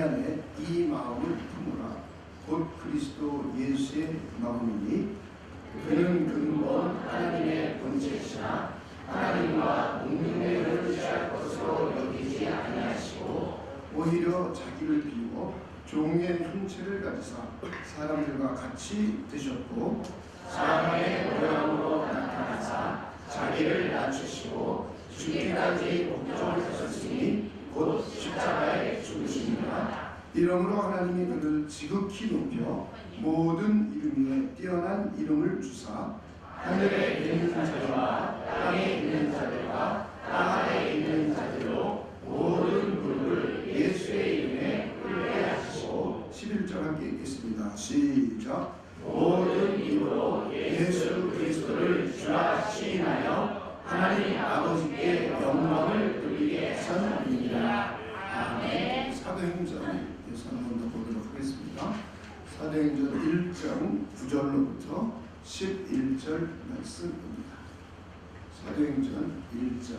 안에 이 마음을 품으라. 곧 그리스도 예수의 마음이니 그는 근본 하나님의 본체시나 하나님과 동등됨을 취할 것으로 여기지 아니하시고 오히려 자기를 비우고 종의 형체를 가지사 사람들과 같이 되셨고 사람의 모양으로 나타나사 자기를 낮추시고 죽기까지 복종하셨으니 곧 십자가에 죽으시니라. 이러므로 하나님이 그를 지극히 높여 모든 이름 위에 뛰어난 이름을 주사 하늘에 있는 자들과 땅에 있는 자들과 땅 아래에 있는 자들로 모든 무릎을 예수의 이름에 꿇게 하시고 11절 함께 읽겠습니다. 시작. 모든 입으로 예수 그리스도를 주라 시인하여 하나님 아버지께 영광을 돌리게 하셨느니라. 아멘. 사도행전 한번 더 보도록 하겠습니다. 사도행전 1장 9절로부터 11절 말씀입니다. 사도행전 1장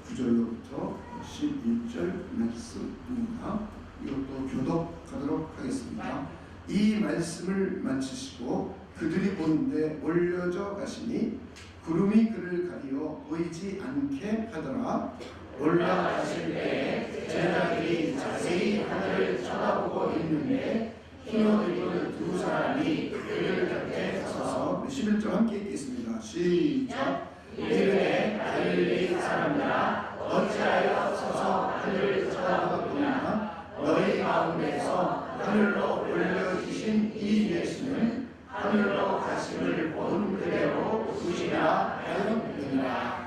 9절로부터 11절 말씀입니다. 이것도 교독하도록 하겠습니다. 이 말씀을 마치시고 그들이 보는데 올려져 가시니 구름이 그를 가리어 보이지 않게 하더라. 올라가실 때에 제자들이 자세히 하늘을 쳐다보고 있는데 흰옷 입은 두 사람이 그들 곁에 서서 11절 함께 읽겠습니다. 시작. 이르되 갈릴리 사람들아 어찌하여 서서 하늘을 쳐다보느냐. 너희 가운데서 하늘로 올려주신 이 예수는 하늘로 가심을 본 그대로 오시리라 하였느니라.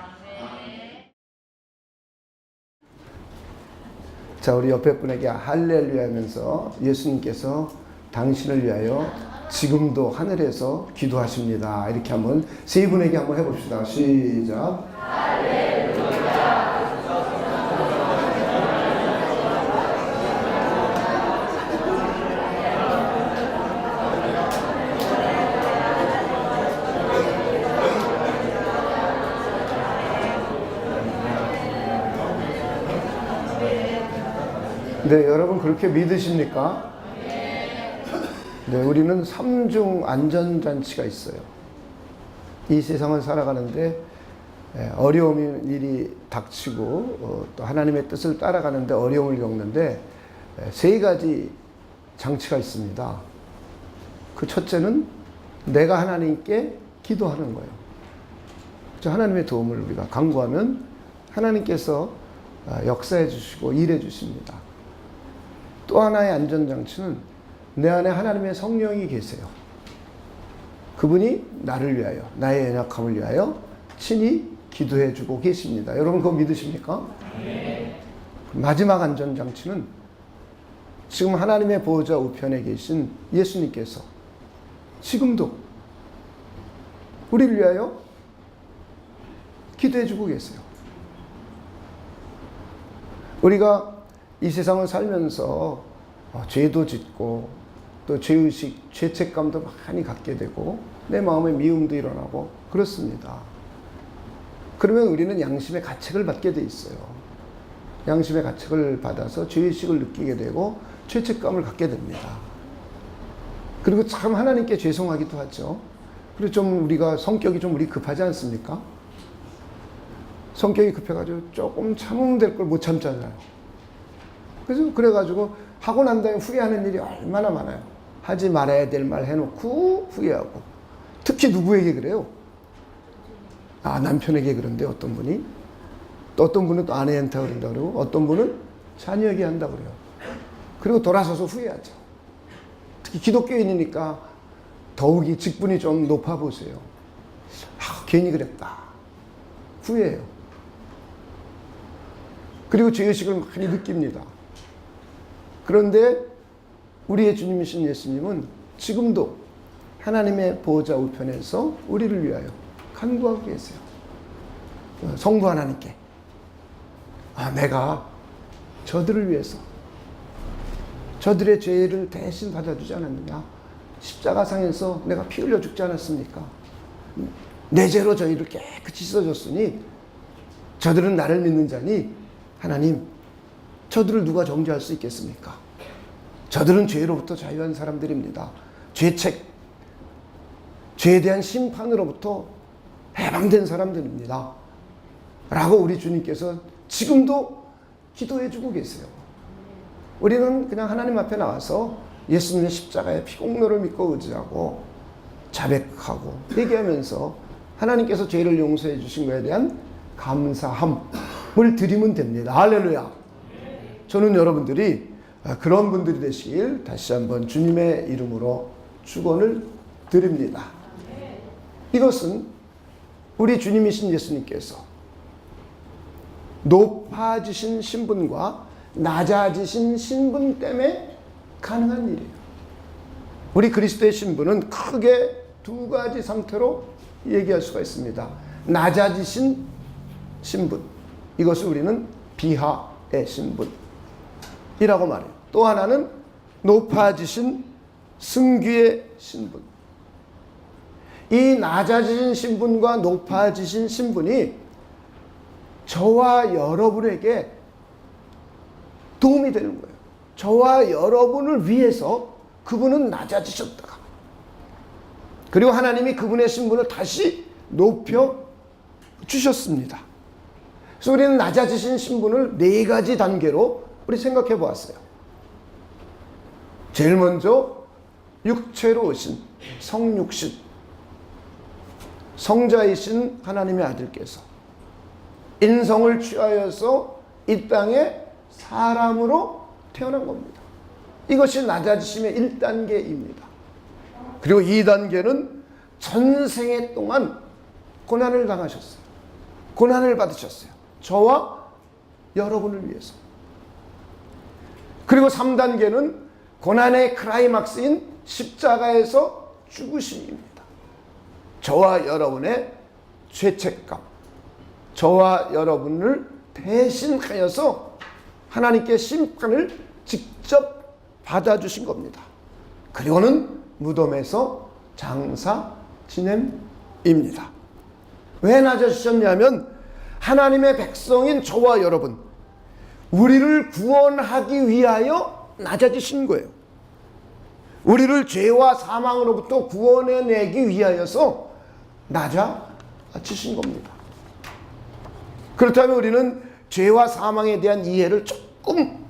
자, 우리 옆에 분에게 할렐루야 하면서 예수님께서 당신을 위하여 지금도 하늘에서 기도하십니다. 이렇게 한번 세 분에게 한번 해봅시다. 시작. 네, 여러분 그렇게 믿으십니까? 네, 우리는 3중 안전장치가 있어요. 이 세상을 살아가는데 어려운 일이 닥치고 또 하나님의 뜻을 따라가는데 어려움을 겪는데 세 가지 장치가 있습니다. 그 첫째는 내가 하나님께 기도하는 거예요. 하나님의 도움을 우리가 간구하면 하나님께서 역사해 주시고 일해 주십니다. 또 하나의 안전장치는 내 안에 하나님의 성령이 계세요. 그분이 나를 위하여, 나의 연약함을 위하여 친히 기도해 주고 계십니다. 여러분 그거 믿으십니까? 네. 마지막 안전장치는 지금 하나님의 보호자 우편에 계신 예수님께서 지금도 우리를 위하여 기도해 주고 계세요. 우리가 이 세상을 살면서 죄도 짓고 또 죄의식, 죄책감도 많이 갖게 되고 내 마음에 미움도 일어나고 그렇습니다. 그러면 우리는 양심의 가책을 받게 돼 있어요. 양심의 가책을 받아서 죄의식을 느끼게 되고 죄책감을 갖게 됩니다. 그리고 참 하나님께 죄송하기도 하죠. 그리고 좀 우리가 성격이 좀 우리 급하지 않습니까? 성격이 급해가지고 조금 참으면 될 걸 못 참잖아요. 그래가지고 하고 난 다음에 후회하는 일이 얼마나 많아요. 하지 말아야 될 말 해놓고 후회하고. 특히 누구에게 그래요? 남편에게 그런데 어떤 분이. 또 어떤 분은 또 아내한테 그런다 그러고 어떤 분은 자녀에게 한다 그래요. 그리고 돌아서서 후회하죠. 특히 기독교인이니까 더욱이 직분이 좀 높아 보세요. 괜히 그랬다. 후회해요. 그리고 죄의식을 많이 느낍니다. 그런데 우리의 주님이신 예수님은 지금도 하나님의 보호자 우편에서 우리를 위하여 간구하고 계세요. 성부 하나님께 내가 저들을 위해서 저들의 죄를 대신 받아주지 않았느냐. 십자가상에서 내가 피 흘려 죽지 않았습니까? 내 죄로 저희를 깨끗이 씻어줬으니 저들은 나를 믿는 자니 하나님 저들을 누가 정죄할 수 있겠습니까? 저들은 죄로부터 자유한 사람들입니다. 죄책, 죄에 대한 심판으로부터 해방된 사람들입니다. 라고 우리 주님께서 지금도 기도해주고 계세요. 우리는 그냥 하나님 앞에 나와서 예수님의 십자가의 피공로를 믿고 의지하고 자백하고 얘기하면서 하나님께서 죄를 용서해 주신 것에 대한 감사함을 드리면 됩니다. 할렐루야. 저는 여러분들이 그런 분들이 되시길 다시 한번 주님의 이름으로 축원을 드립니다. 이것은 우리 주님이신 예수님께서 높아지신 신분과 낮아지신 신분 때문에 가능한 일이에요. 우리 그리스도의 신분은 크게 두 가지 상태로 얘기할 수가 있습니다. 낮아지신 신분, 이것을 우리는 비하의 신분이라고 말해요. 또 하나는 높아지신 승귀의 신분. 이 낮아지신 신분과 높아지신 신분이 저와 여러분에게 도움이 되는 거예요. 저와 여러분을 위해서 그분은 낮아지셨다가, 그리고 하나님이 그분의 신분을 다시 높여 주셨습니다. 그래서 우리는 낮아지신 신분을 네 가지 단계로 우리 생각해 보았어요. 제일 먼저 육체로 오신 성육신, 성자이신 하나님의 아들께서 인성을 취하여서 이 땅에 사람으로 태어난 겁니다. 이것이 낮아지심의 1단계입니다. 그리고 2단계는 전생애 동안 고난을 당하셨어요. 고난을 받으셨어요. 저와 여러분을 위해서. 그리고 3단계는 고난의 클라이막스인 십자가에서 죽으심입니다. 저와 여러분의 죄책감, 저와 여러분을 대신하여서 하나님께 심판을 직접 받아주신 겁니다. 그리고는 무덤에서 장사 지냄입니다. 왜 낮아지셨냐면 하나님의 백성인 저와 여러분, 우리를 구원하기 위하여 낮아지신 거예요. 우리를 죄와 사망으로부터 구원해내기 위하여서 낮아지신 겁니다. 그렇다면 우리는 죄와 사망에 대한 이해를 조금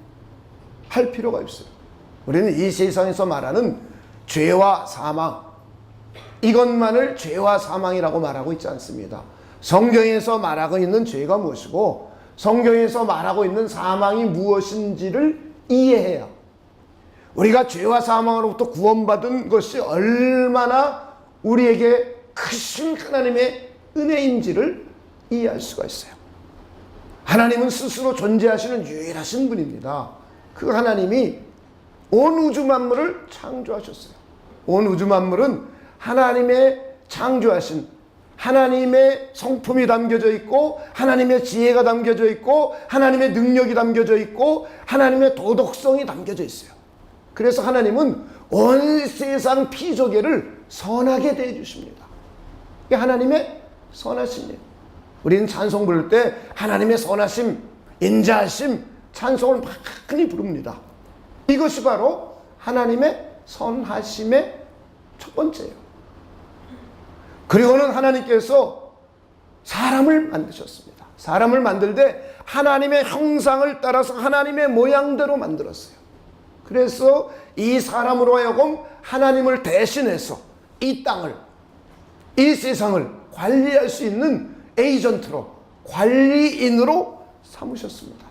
할 필요가 있어요. 우리는 이 세상에서 말하는 죄와 사망, 이것만을 죄와 사망이라고 말하고 있지 않습니다. 성경에서 말하고 있는 죄가 무엇이고 성경에서 말하고 있는 사망이 무엇인지를 이해해야 우리가 죄와 사망으로부터 구원받은 것이 얼마나 우리에게 크신 하나님의 은혜인지를 이해할 수가 있어요. 하나님은 스스로 존재하시는 유일하신 분입니다. 그 하나님이 온 우주 만물을 창조하셨어요. 온 우주 만물은 하나님의 창조하신 하나님의 성품이 담겨져 있고 하나님의 지혜가 담겨져 있고 하나님의 능력이 담겨져 있고 하나님의 도덕성이 담겨져 있어요. 그래서 하나님은 온 세상 피조계를 선하게 대해주십니다. 이게 하나님의 선하심이에요. 우리는 찬송 부를 때 하나님의 선하심, 인자하심, 찬송을 많이 부릅니다. 이것이 바로 하나님의 선하심의 첫 번째예요. 그리고는 하나님께서 사람을 만드셨습니다. 사람을 만들 때 하나님의 형상을 따라서 하나님의 모양대로 만들었어요. 그래서 이 사람으로 하여금 하나님을 대신해서 이 땅을, 이 세상을 관리할 수 있는 에이전트로, 관리인으로 삼으셨습니다.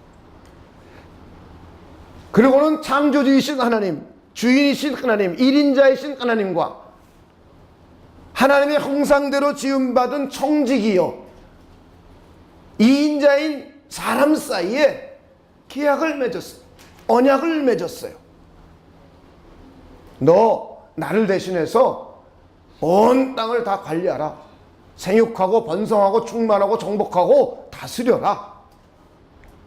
그리고는 창조주이신 하나님, 주인이신 하나님, 일인자이신 하나님과 하나님의 형상대로 지음받은 청지기요 이인자인 사람 사이에 계약을 맺었어요. 언약을 맺었어요. 너 나를 대신해서 온 땅을 다 관리하라. 생육하고 번성하고 충만하고 정복하고 다스려라.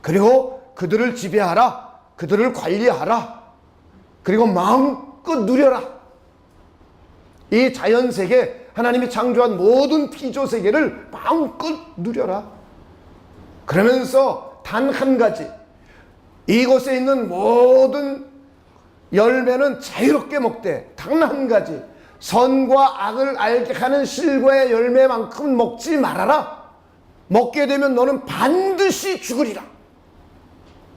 그리고 그들을 지배하라. 그들을 관리하라. 그리고 마음껏 누려라. 이 자연세계, 하나님이 창조한 모든 피조세계를 마음껏 누려라. 그러면서 단 한 가지, 이곳에 있는 모든 열매는 자유롭게 먹되 단 한 가지 선과 악을 알게 하는 실과의 열매만큼 먹지 말아라. 먹게 되면 너는 반드시 죽으리라.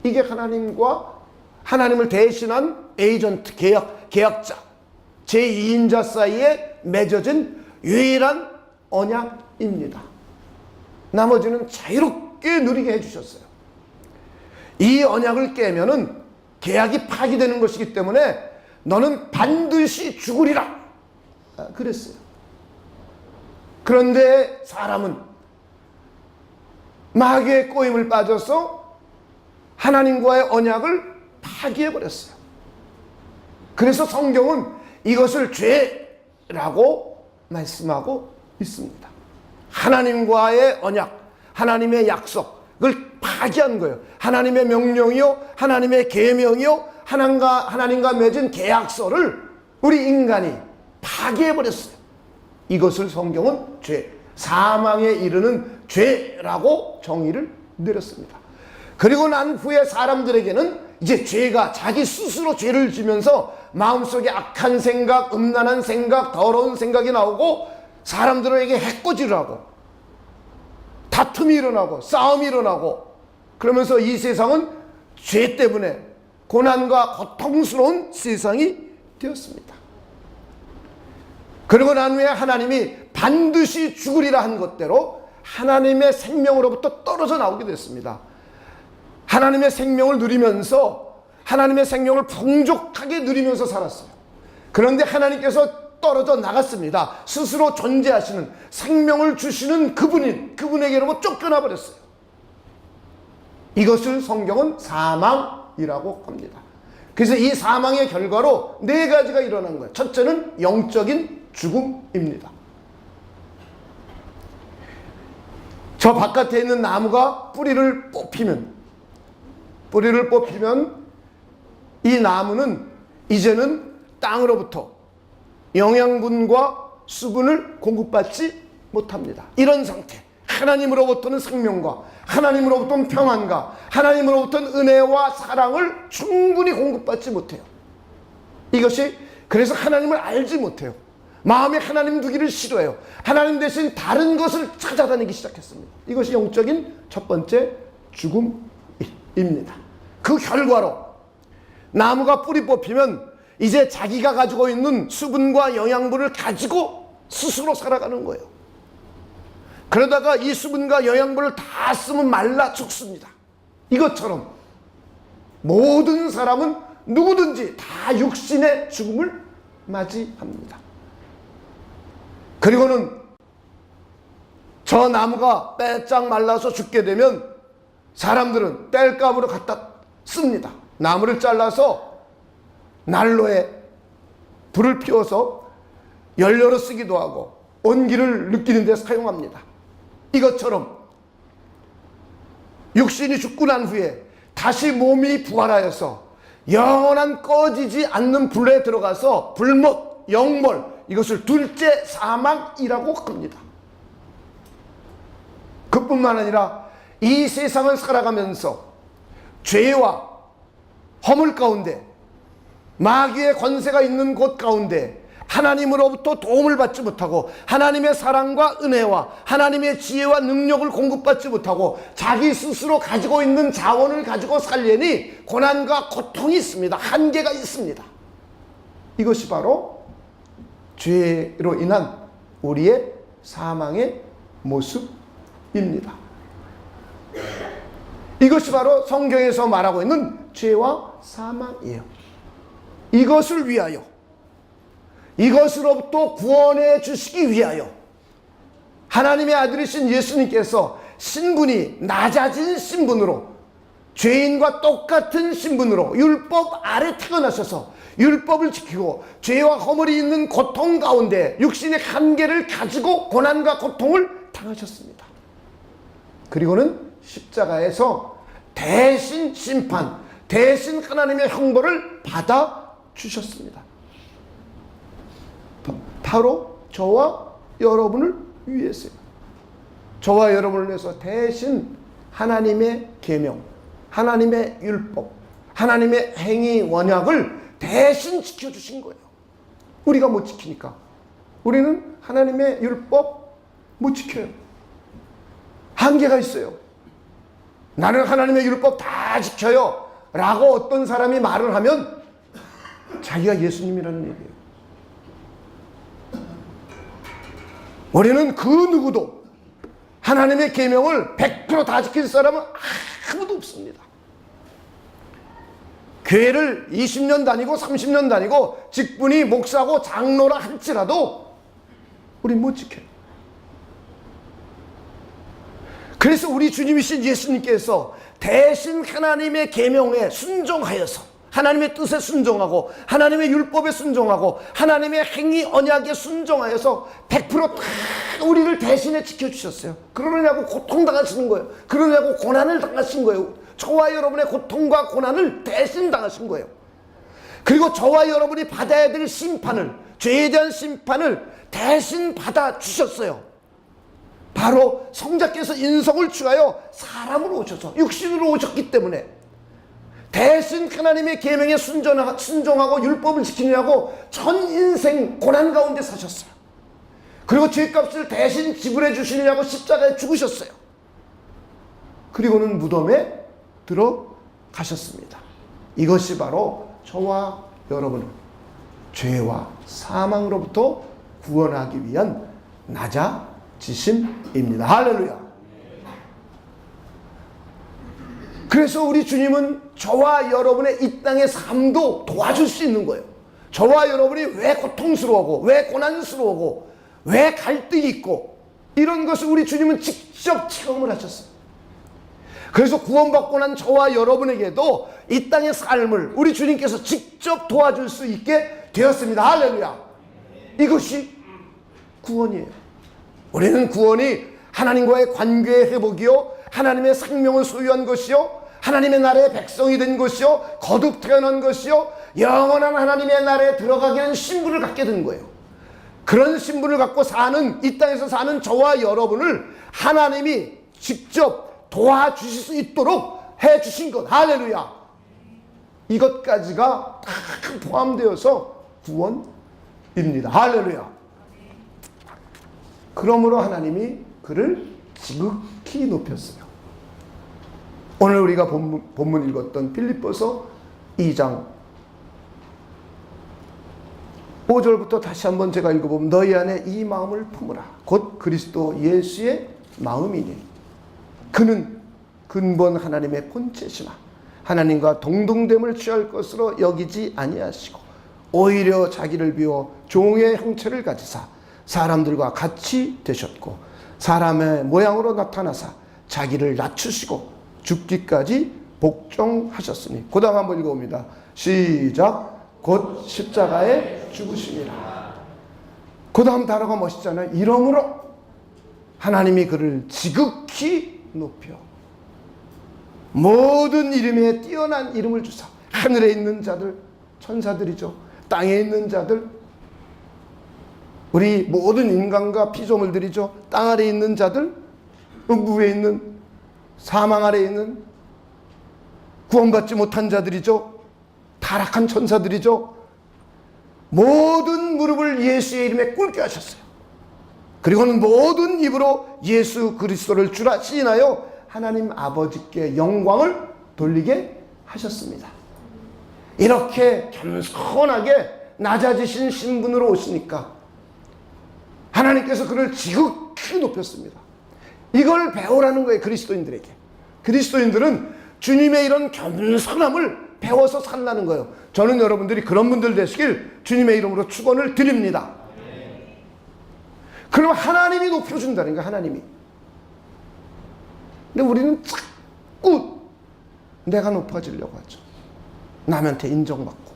이게 하나님을 대신한 에이전트, 계약자, 제2인자 사이에 맺어진 유일한 언약입니다. 나머지는 자유롭게 누리게 해주셨어요. 이 언약을 깨면은 계약이 파기되는 것이기 때문에 너는 반드시 죽으리라 그랬어요. 그런데 사람은 마귀의 꼬임을 빠져서 하나님과의 언약을 파기해버렸어요. 그래서 성경은 이것을 죄라고 말씀하고 있습니다. 하나님과의 언약, 하나님의 약속을 파기한 거예요. 하나님의 명령이요, 하나님의 계명이요, 하나님과 맺은 계약서를 우리 인간이 파기해버렸어요. 이것을 성경은 죄, 사망에 이르는 죄라고 정의를 내렸습니다. 그리고 난 후에 사람들에게는 이제 죄가 자기 스스로 죄를 지면서 마음속에 악한 생각, 음란한 생각, 더러운 생각이 나오고 사람들에게 해코지를 하고 다툼이 일어나고 싸움이 일어나고 그러면서 이 세상은 죄 때문에 고난과 고통스러운 세상이 되었습니다. 그리고 난 후에 하나님이 반드시 죽으리라 한 것대로 하나님의 생명으로부터 떨어져 나오게 됐습니다. 하나님의 생명을 누리면서 하나님의 생명을 풍족하게 누리면서 살았어요. 그런데 하나님께서 떨어져 나갔습니다. 스스로 존재하시는 생명을 주시는 그분에게로부터 쫓겨나 버렸어요. 이것을 성경은 사망이라고 합니다. 그래서 이 사망의 결과로 네 가지가 일어난 거예요. 첫째는 영적인 죽음입니다. 저 바깥에 있는 나무가 뿌리를 뽑히면 이 나무는 이제는 땅으로부터 영양분과 수분을 공급받지 못합니다. 이런 상태. 하나님으로부터는 생명과 하나님으로부터는 평안과 하나님으로부터는 은혜와 사랑을 충분히 공급받지 못해요. 이것이 그래서 하나님을 알지 못해요. 마음에 하나님 두기를 싫어해요. 하나님 대신 다른 것을 찾아다니기 시작했습니다. 이것이 영적인 첫 번째 죽음입니다. 그 결과로 나무가 뿌리 뽑히면 이제 자기가 가지고 있는 수분과 영양분을 가지고 스스로 살아가는 거예요. 그러다가 이 수분과 영양분을 다 쓰면 말라 죽습니다. 이것처럼 모든 사람은 누구든지 다 육신의 죽음을 맞이합니다. 그리고는 저 나무가 빼짝 말라서 죽게 되면 사람들은 땔감으로 갖다 씁니다. 나무를 잘라서 난로에 불을 피워서 연료로 쓰기도 하고 온기를 느끼는 데 사용합니다. 이것처럼 육신이 죽고 난 후에 다시 몸이 부활하여서 영원한 꺼지지 않는 불에 들어가서 불못, 영몰, 이것을 둘째 사망이라고 합니다. 그뿐만 아니라 이 세상을 살아가면서 죄와 허물 가운데 마귀의 권세가 있는 곳 가운데 하나님으로부터 도움을 받지 못하고 하나님의 사랑과 은혜와 하나님의 지혜와 능력을 공급받지 못하고 자기 스스로 가지고 있는 자원을 가지고 살려니 고난과 고통이 있습니다. 한계가 있습니다. 이것이 바로 죄로 인한 우리의 사망의 모습입니다. 이것이 바로 성경에서 말하고 있는 죄와 사망이에요. 이것을 위하여, 이것으로부터 구원해 주시기 위하여 하나님의 아들이신 예수님께서 신분이 낮아진 신분으로, 죄인과 똑같은 신분으로 율법 아래 태어나셔서 율법을 지키고 죄와 허물이 있는 고통 가운데 육신의 한계를 가지고 고난과 고통을 당하셨습니다. 그리고는 십자가에서 대신 심판, 대신 하나님의 형벌을 받아 주셨습니다. 바로 저와 여러분을 위해서요. 저와 여러분을 위해서 대신 하나님의 계명, 하나님의 율법, 하나님의 행위 원약을 대신 지켜주신 거예요. 우리가 못 지키니까. 우리는 하나님의 율법 못 지켜요. 한계가 있어요. 나는 하나님의 율법 다 지켜요 라고 어떤 사람이 말을 하면 자기가 예수님이라는 얘기예요. 우리는 그 누구도 하나님의 계명을 100% 다 지킬 사람은 아무도 없습니다. 교회를 20년 다니고 30년 다니고 직분이 목사고 장로라 할지라도 우린 못 지켜요. 그래서 우리 주님이신 예수님께서 대신 하나님의 계명에 순종하여서 하나님의 뜻에 순종하고 하나님의 율법에 순종하고 하나님의 행위 언약에 순종하여서 100% 우리를 대신에 지켜주셨어요. 그러느냐고 고통당하시는 거예요. 그러냐고 고난을 당하신 거예요. 저와 여러분의 고통과 고난을 대신 당하신 거예요. 그리고 저와 여러분이 받아야 될 심판을, 죄에 대한 심판을 대신 받아주셨어요. 바로 성자께서 인성을 취하여 사람으로 오셔서 육신으로 오셨기 때문에 대신 하나님의 계명에 순종하고 율법을 지키느냐고 전 인생 고난 가운데 사셨어요. 그리고 죄값을 대신 지불해 주시느냐고 십자가에 죽으셨어요. 그리고는 무덤에 들어가셨습니다. 이것이 바로 저와 여러분을 죄와 사망으로부터 구원하기 위한 낮아지심입니다. 할렐루야. 그래서 우리 주님은 저와 여러분의 이 땅의 삶도 도와줄 수 있는 거예요. 저와 여러분이 왜 고통스러워하고 왜 고난스러워하고 왜 갈등이 있고 이런 것을 우리 주님은 직접 체험을 하셨어요. 그래서 구원받고 난 저와 여러분에게도 이 땅의 삶을 우리 주님께서 직접 도와줄 수 있게 되었습니다. 할렐루야. 이것이 구원이에요. 우리는 구원이 하나님과의 관계의 회복이요, 하나님의 생명을 소유한 것이요, 하나님의 나라의 백성이 된 것이요, 거듭 태어난 것이요, 영원한 하나님의 나라에 들어가게 된 신분을 갖게 된 거예요. 그런 신분을 갖고 사는, 이 땅에서 사는 저와 여러분을 하나님이 직접 도와주실 수 있도록 해주신 것. 할렐루야. 이것까지가 다 포함되어서 구원입니다. 할렐루야. 그러므로 하나님이 그를 지극히 높였어요. 오늘 우리가 본문 읽었던 빌립보서 2장 5절부터 다시 한번 제가 읽어보면 너희 안에 이 마음을 품으라. 곧 그리스도 예수의 마음이니 그는 근본 하나님의 본체시나 하나님과 동등됨을 취할 것으로 여기지 아니하시고 오히려 자기를 비워 종의 형체를 가지사 사람들과 같이 되셨고 사람의 모양으로 나타나사 자기를 낮추시고 죽기까지 복종하셨으니. 그 다음 한번 읽어봅니다. 시작. 곧 십자가에 죽으심이라. 그 다음 단어가 멋있잖아요. 이러므로 하나님이 그를 지극히 높여 모든 이름에 뛰어난 이름을 주사 하늘에 있는 자들, 천사들이죠, 땅에 있는 자들, 우리 모든 인간과 피조물들이죠, 땅 아래에 있는 자들, 음부에 있는, 사망 아래에 있는 구원받지 못한 자들이죠, 타락한 천사들이죠. 모든 무릎을 예수의 이름에 꿇게 하셨어요. 그리고는 모든 입으로 예수 그리스도를 주라 시인하여 하나님 아버지께 영광을 돌리게 하셨습니다. 이렇게 겸손하게 낮아지신 신분으로 오시니까 하나님께서 그를 지극히 높였습니다. 이걸 배우라는 거예요. 그리스도인들에게. 그리스도인들은 주님의 이런 겸손함을 배워서 살라는 거예요. 저는 여러분들이 그런 분들 되시길 주님의 이름으로 축원을 드립니다. 그럼 하나님이 높여준다는 거예요. 하나님이. 근데 우리는 자꾸 내가 높아지려고 하죠. 남한테 인정받고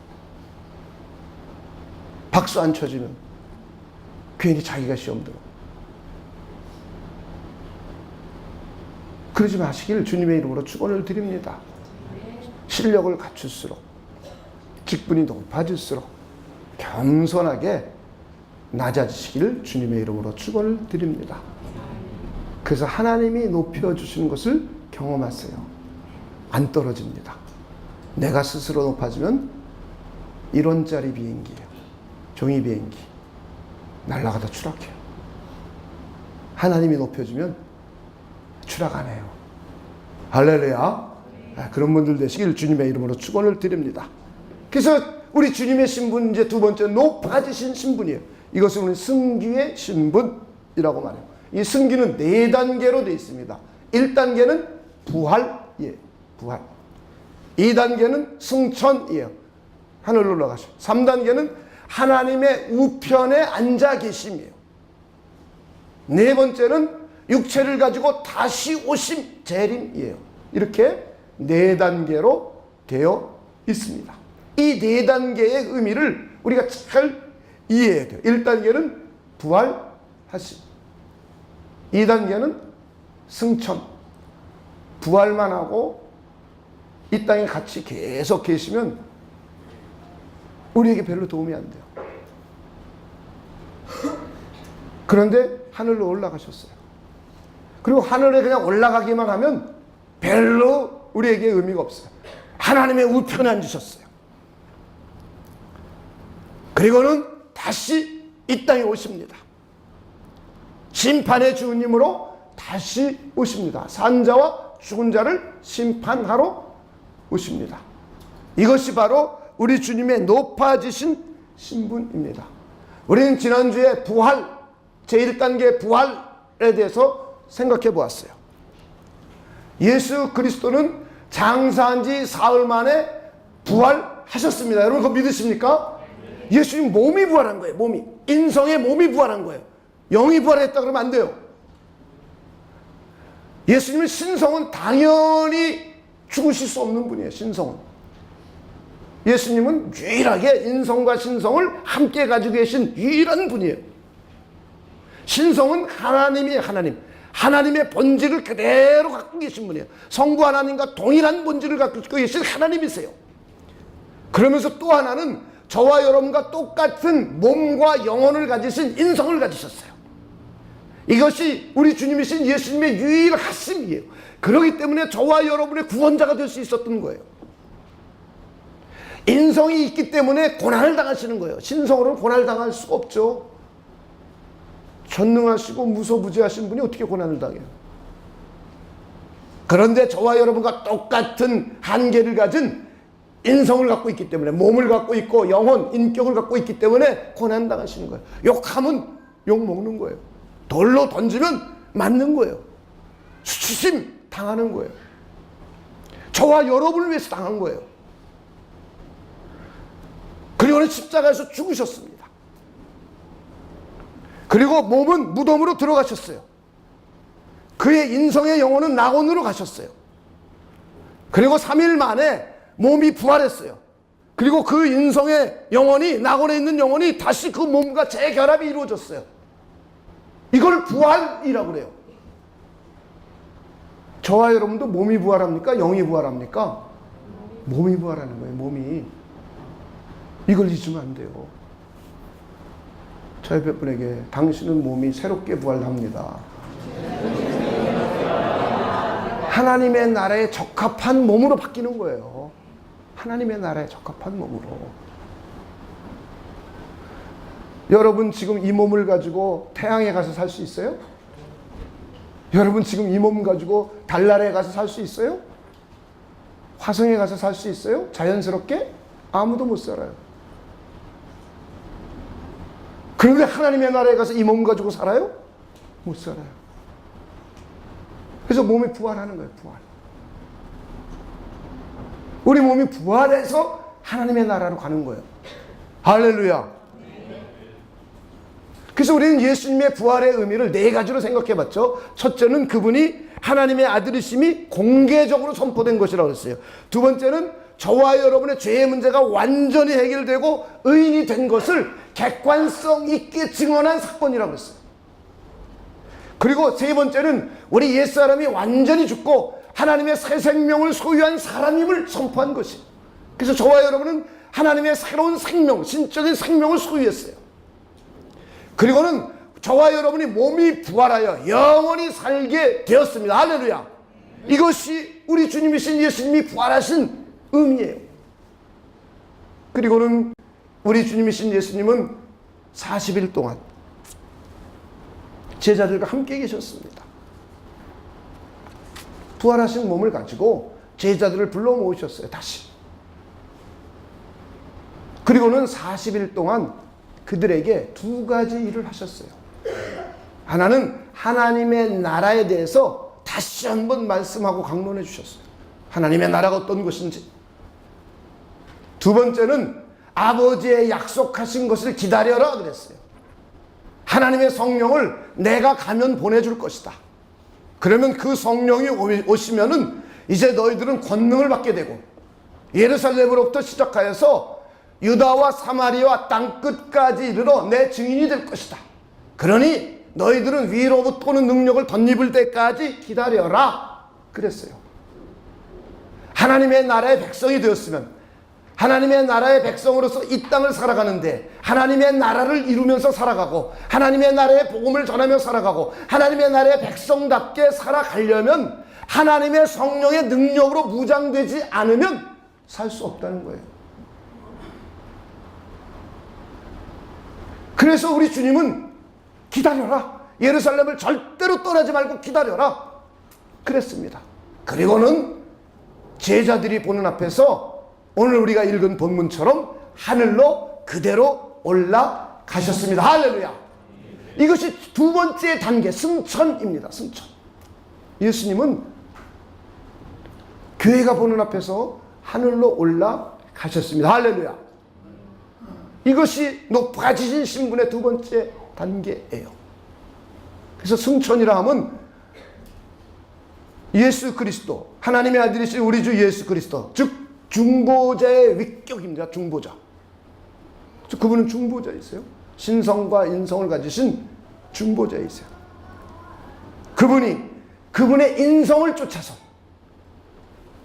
박수 안 쳐주면 괜히 자기가 시험 들어. 그러지 마시길 주님의 이름으로 축원을 드립니다. 실력을 갖출수록, 직분이 높아질수록 겸손하게 낮아지시기를 주님의 이름으로 축원을 드립니다. 그래서 하나님이 높여주시는 것을 경험하세요. 안 떨어집니다. 내가 스스로 높아지면 1원짜리 비행기예요. 종이 비행기. 날아가다 추락해요. 하나님이 높여주면 추락 안 해요. 할렐루야. 그런 분들 되시길 주님의 이름으로 축원을 드립니다. 그래서 우리 주님의 신분, 이제 두 번째 높아지신 신분이에요. 이것을 우리는 승귀의 신분이라고 말해요. 이 승귀는 4단계로 되어 있습니다. 1단계는 부활이에요. 부활. 2단계는 승천이에요. 하늘로 올라가셔. 3단계는 하나님의 우편에 앉아 계심이에요. 4번째는 육체를 가지고 다시 오심, 재림이에요. 이렇게 4단계로 되어 있습니다. 이 4단계의 의미를 우리가 잘 이해해야 돼요. 1단계는 부활하심, 2단계는 승천. 부활만 하고 이 땅에 같이 계속 계시면 우리에게 별로 도움이 안 돼요. 그런데 하늘로 올라가셨어요. 그리고 하늘에 그냥 올라가기만 하면 별로 우리에게 의미가 없어요. 하나님의 우편에 앉으셨어요. 그리고는 다시 이 땅에 오십니다. 심판의 주님으로 다시 오십니다. 산자와 죽은 자를 심판하러 오십니다. 이것이 바로 우리 주님의 높아지신 신분입니다. 우리는 지난주에 부활, 제1단계 부활에 대해서 생각해 보았어요. 예수 그리스도는 장사한 지 사흘 만에 부활하셨습니다. 여러분 그거 믿으십니까? 예수님 몸이 부활한 거예요. 몸이. 인성의 몸이 부활한 거예요. 영이 부활했다 그러면 안 돼요. 예수님은 신성은 당연히 죽으실 수 없는 분이에요. 신성은. 예수님은 유일하게 인성과 신성을 함께 가지고 계신 유일한 분이에요. 신성은 하나님이에요. 하나님. 하나님의 본질을 그대로 갖고 계신 분이에요. 성부 하나님과 동일한 본질을 갖고 계신 하나님이세요. 그러면서 또 하나는 저와 여러분과 똑같은 몸과 영혼을 가지신 인성을 가지셨어요. 이것이 우리 주님이신 예수님의 유일하심이에요. 그렇기 때문에 저와 여러분의 구원자가 될 수 있었던 거예요. 인성이 있기 때문에 고난을 당하시는 거예요. 신성으로는 고난을 당할 수가 없죠. 전능하시고 무소부지하신 분이 어떻게 고난을 당해요? 그런데 저와 여러분과 똑같은 한계를 가진 인성을 갖고 있기 때문에, 몸을 갖고 있고 영혼, 인격을 갖고 있기 때문에 고난 당하시는 거예요. 욕하면 욕 먹는 거예요. 돌로 던지면 맞는 거예요. 수치심 당하는 거예요. 저와 여러분을 위해서 당한 거예요. 그리고는 십자가에서 죽으셨습니다. 그리고 몸은 무덤으로 들어가셨어요. 그의 인성의 영혼은 낙원으로 가셨어요. 그리고 3일 만에 몸이 부활했어요. 그리고 그 인성의 영혼이, 낙원에 있는 영혼이 다시 그 몸과 재결합이 이루어졌어요. 이걸 부활이라고 그래요. 저와 여러분도 몸이 부활합니까? 영이 부활합니까? 몸이 부활하는 거예요. 몸이. 이걸 잊으면 안 돼요. 저 옆에 분에게 당신은 몸이 새롭게 부활합니다. 하나님의 나라에 적합한 몸으로 바뀌는 거예요. 하나님의 나라에 적합한 몸으로. 여러분 지금 이 몸을 가지고 태양에 가서 살 수 있어요? 여러분 지금 이 몸 가지고 달나라에 가서 살 수 있어요? 화성에 가서 살 수 있어요? 자연스럽게? 아무도 못 살아요. 그런데 하나님의 나라에 가서 이 몸 가지고 살아요? 못 살아요. 그래서 몸이 부활하는 거예요. 부활. 우리 몸이 부활해서 하나님의 나라로 가는 거예요. 할렐루야. 그래서 우리는 예수님의 부활의 의미를 4가지로 생각해 봤죠. 첫째는 그분이 하나님의 아들이심이 공개적으로 선포된 것이라고 했어요. 두 번째는 저와 여러분의 죄의 문제가 완전히 해결되고 의인이 된 것을 객관성 있게 증언한 사건이라고 했어요. 그리고 세 번째는 우리 옛사람이 완전히 죽고 하나님의 새 생명을 소유한 사람임을 선포한 것이에요. 그래서 저와 여러분은 하나님의 새로운 생명, 신적인 생명을 소유했어요. 그리고는 저와 여러분이 몸이 부활하여 영원히 살게 되었습니다. 할렐루야. 이것이 우리 주님이신 예수님이 부활하신 의미예요. 그리고는 우리 주님이신 예수님은 40일 동안 제자들과 함께 계셨습니다. 부활하신 몸을 가지고 제자들을 불러 모으셨어요. 다시. 그리고는 40일 동안 그들에게 두 가지 일을 하셨어요. 하나는 하나님의 나라에 대해서 다시 한번 말씀하고 강론해 주셨어요. 하나님의 나라가 어떤 것인지. 두 번째는 아버지의 약속하신 것을 기다려라 그랬어요. 하나님의 성령을 내가 가면 보내줄 것이다. 그러면 그 성령이 오시면은 이제 너희들은 권능을 받게 되고 예루살렘으로부터 시작하여서 유다와 사마리아 땅끝까지 이르러 내 증인이 될 것이다. 그러니 너희들은 위로부터 오는 능력을 덧입을 때까지 기다려라 그랬어요. 하나님의 나라의 백성이 되었으면 하나님의 나라의 백성으로서 이 땅을 살아가는데 하나님의 나라를 이루면서 살아가고 하나님의 나라의 복음을 전하며 살아가고 하나님의 나라의 백성답게 살아가려면 하나님의 성령의 능력으로 무장되지 않으면 살 수 없다는 거예요. 그래서 우리 주님은 기다려라. 예루살렘을 절대로 떠나지 말고 기다려라. 그랬습니다. 그리고는 제자들이 보는 앞에서 오늘 우리가 읽은 본문처럼 하늘로 그대로 올라가셨습니다. 할렐루야. 이것이 두 번째 단계, 승천입니다. 승천. 예수님은 교회가 보는 앞에서 하늘로 올라가셨습니다. 할렐루야. 이것이 높아지신 신분의 두 번째 단계예요. 그래서 승천이라 하면 예수 그리스도, 하나님의 아들이신 우리 주 예수 그리스도, 즉 중보자의 위격입니다. 중보자. 그분은 중보자이세요. 신성과 인성을 가지신 중보자이세요. 그분이 그분의 인성을 쫓아서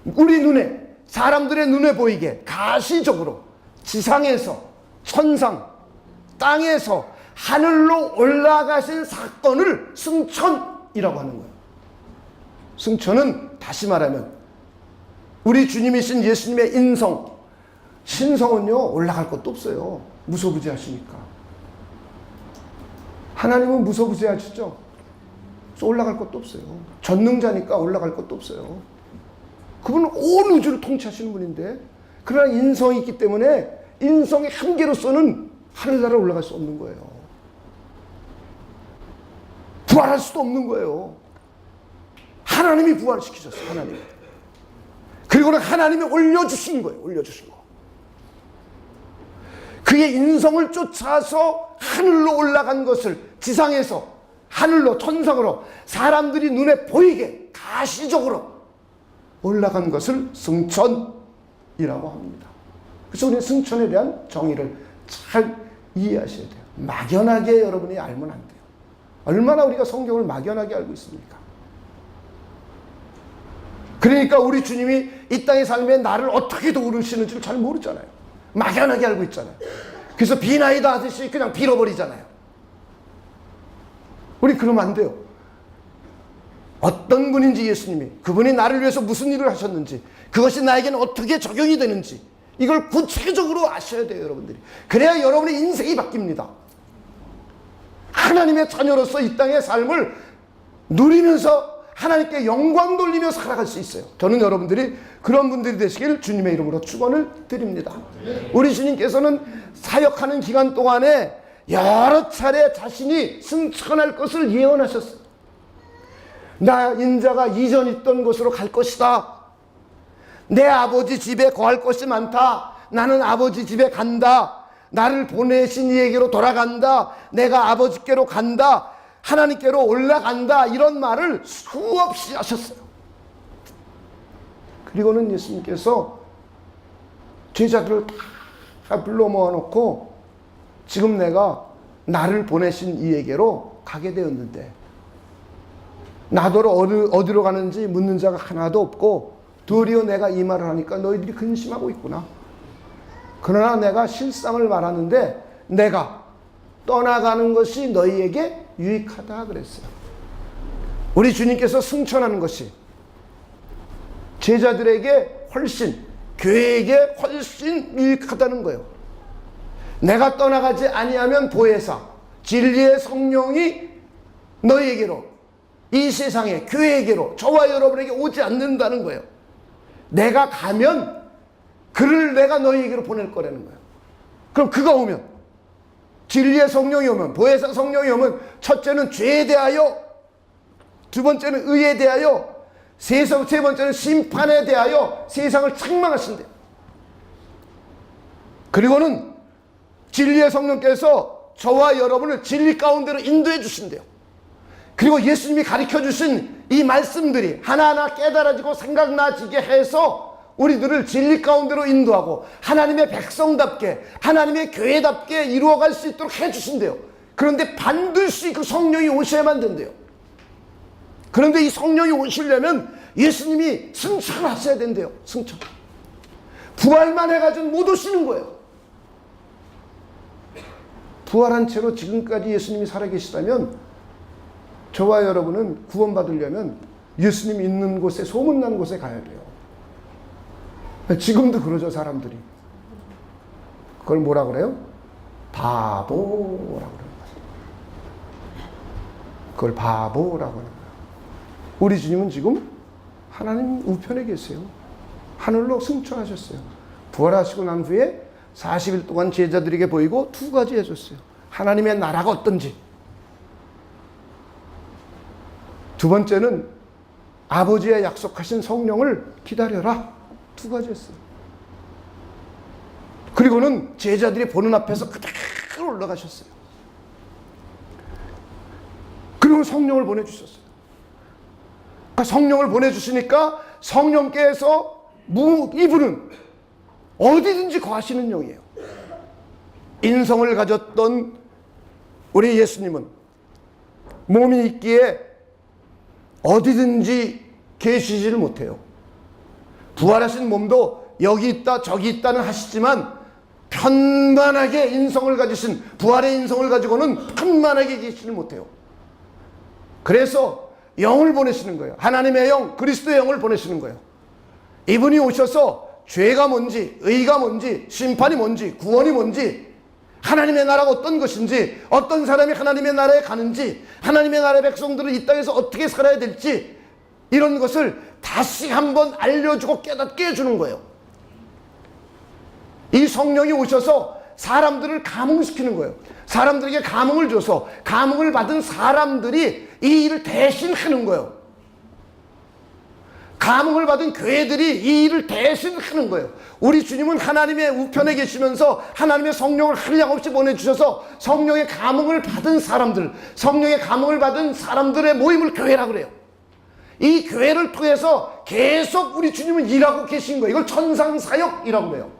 우리 눈에, 사람들의 눈에 보이게 가시적으로 지상에서 천상, 땅에서 하늘로 올라가신 사건을 승천이라고 하는 거예요. 승천은 다시 말하면 우리 주님이신 예수님의 인성, 신성은요 올라갈 것도 없어요. 무소부지하시니까. 하나님은 무소부지하시죠. 올라갈 것도 없어요. 전능자니까 올라갈 것도 없어요. 그분은 온 우주를 통치하시는 분인데, 그러나 인성이 있기 때문에 인성의 한계로서는 하늘나라에 올라갈 수 없는 거예요. 부활할 수도 없는 거예요. 하나님이 부활시키셨어요. 하나님이. 그리고는 하나님이 올려주신 거예요. 올려주신 거. 그의 인성을 쫓아서 하늘로 올라간 것을 지상에서 하늘로, 천상으로 사람들이 눈에 보이게 가시적으로 올라간 것을 승천이라고 합니다. 그래서 우리는 승천에 대한 정의를 잘 이해하셔야 돼요. 막연하게 여러분이 알면 안 돼요. 얼마나 우리가 성경을 막연하게 알고 있습니까? 그러니까 우리 주님이 이 땅의 삶에 나를 어떻게 도우시는지를 잘 모르잖아요. 막연하게 알고 있잖아요. 그래서 비나이다 하듯이 그냥 빌어버리잖아요. 우리 그러면 안 돼요. 어떤 분인지 예수님이, 그분이 나를 위해서 무슨 일을 하셨는지, 그것이 나에게는 어떻게 적용이 되는지, 이걸 구체적으로 아셔야 돼요, 여러분들이. 그래야 여러분의 인생이 바뀝니다. 하나님의 자녀로서 이 땅의 삶을 누리면서 하나님께 영광 돌리며 살아갈 수 있어요. 저는 여러분들이 그런 분들이 되시길 주님의 이름으로 축원을 드립니다. 우리 주님께서는 사역하는 기간 동안에 여러 차례 자신이 승천할 것을 예언하셨어요. 나 인자가 이전 있던 곳으로 갈 것이다. 내 아버지 집에 거할 것이 많다. 나는 아버지 집에 간다. 나를 보내신 이에게로 돌아간다. 내가 아버지께로 간다. 하나님께로 올라간다. 이런 말을 수없이 하셨어요. 그리고는 예수님께서 제자들을 다 불러 모아놓고 지금 내가 나를 보내신 이에게로 가게 되었는데 나더러 어디로 가는지 묻는 자가 하나도 없고 도리어 내가 이 말을 하니까 너희들이 근심하고 있구나. 그러나 내가 실상을 말하는데 내가 떠나가는 것이 너희에게 유익하다 그랬어요. 우리 주님께서 승천하는 것이 제자들에게 훨씬 교회에게 훨씬 유익하다는 거예요. 내가 떠나가지 아니하면 보혜사 진리의 성령이 너희에게로, 이 세상에 교회에게로, 저와 여러분에게 오지 않는다는 거예요. 내가 가면 그를 내가 너희에게로 보낼 거라는 거예요. 그럼 그가 오면, 진리의 성령이 오면, 보혜사 성령이 오면, 첫째는 죄에 대하여, 두 번째는 의에 대하여, 세 번째는 심판에 대하여 세상을 책망하신대요. 그리고는 진리의 성령께서 저와 여러분을 진리 가운데로 인도해 주신대요. 그리고 예수님이 가르쳐 주신 이 말씀들이 하나하나 깨달아지고 생각나지게 해서 우리들을 진리 가운데로 인도하고 하나님의 백성답게, 하나님의 교회답게 이루어갈 수 있도록 해주신대요. 그런데 반드시 그 성령이 오셔야만 된대요. 그런데 이 성령이 오시려면 예수님이 승천하셔야 된대요. 승천. 부활만 해가지고 못 오시는 거예요. 부활한 채로 지금까지 예수님이 살아계시다면 저와 여러분은 구원받으려면 예수님 있는 곳에, 소문난 곳에 가야 돼요. 지금도 그러죠, 사람들이. 그걸 뭐라 그래요? 바보라고 그러는 거예요. 그걸 바보라고 하는 거예요. 우리 주님은 지금 하나님 우편에 계세요. 하늘로 승천하셨어요. 부활하시고 난 후에 40일 동안 제자들에게 보이고 두 가지 해줬어요. 하나님의 나라가 어떤지. 두 번째는 아버지의 약속하신 성령을 기다려라. 두 가지 했어요. 그리고는 제자들이 보는 앞에서 그대로 올라가셨어요. 그리고 성령을 보내주셨어요. 그러니까 성령을 보내주시니까 성령께서 이분은 어디든지 거하시는 영이에요. 인성을 가졌던 우리 예수님은 몸이 있기에 어디든지 계시지를 못해요. 부활하신 몸도 여기 있다 저기 있다는 하시지만 편만하게 인성을 가지신, 부활의 인성을 가지고는 편만하게 계시지를 못해요. 그래서 영을 보내시는 거예요. 하나님의 영, 그리스도의 영을 보내시는 거예요. 이분이 오셔서 죄가 뭔지, 의가 뭔지, 심판이 뭔지, 구원이 뭔지, 하나님의 나라가 어떤 것인지, 어떤 사람이 하나님의 나라에 가는지, 하나님의 나라의 백성들은 이 땅에서 어떻게 살아야 될지, 이런 것을 다시 한번 알려주고 깨닫게 해주는 거예요. 이 성령이 오셔서 사람들을 감흥시키는 거예요. 사람들에게 감흥을 줘서 감흥을 받은 사람들이 이 일을 대신 하는 거예요. 감흥을 받은 교회들이 이 일을 대신 하는 거예요. 우리 주님은 하나님의 우편에 계시면서 하나님의 성령을 한량없이 보내주셔서 성령의 감흥을 받은 사람들, 성령의 감흥을 받은 사람들의 모임을 교회라고 그래요. 이 교회를 통해서 계속 우리 주님은 일하고 계신 거예요. 이걸 천상사역이라고 해요.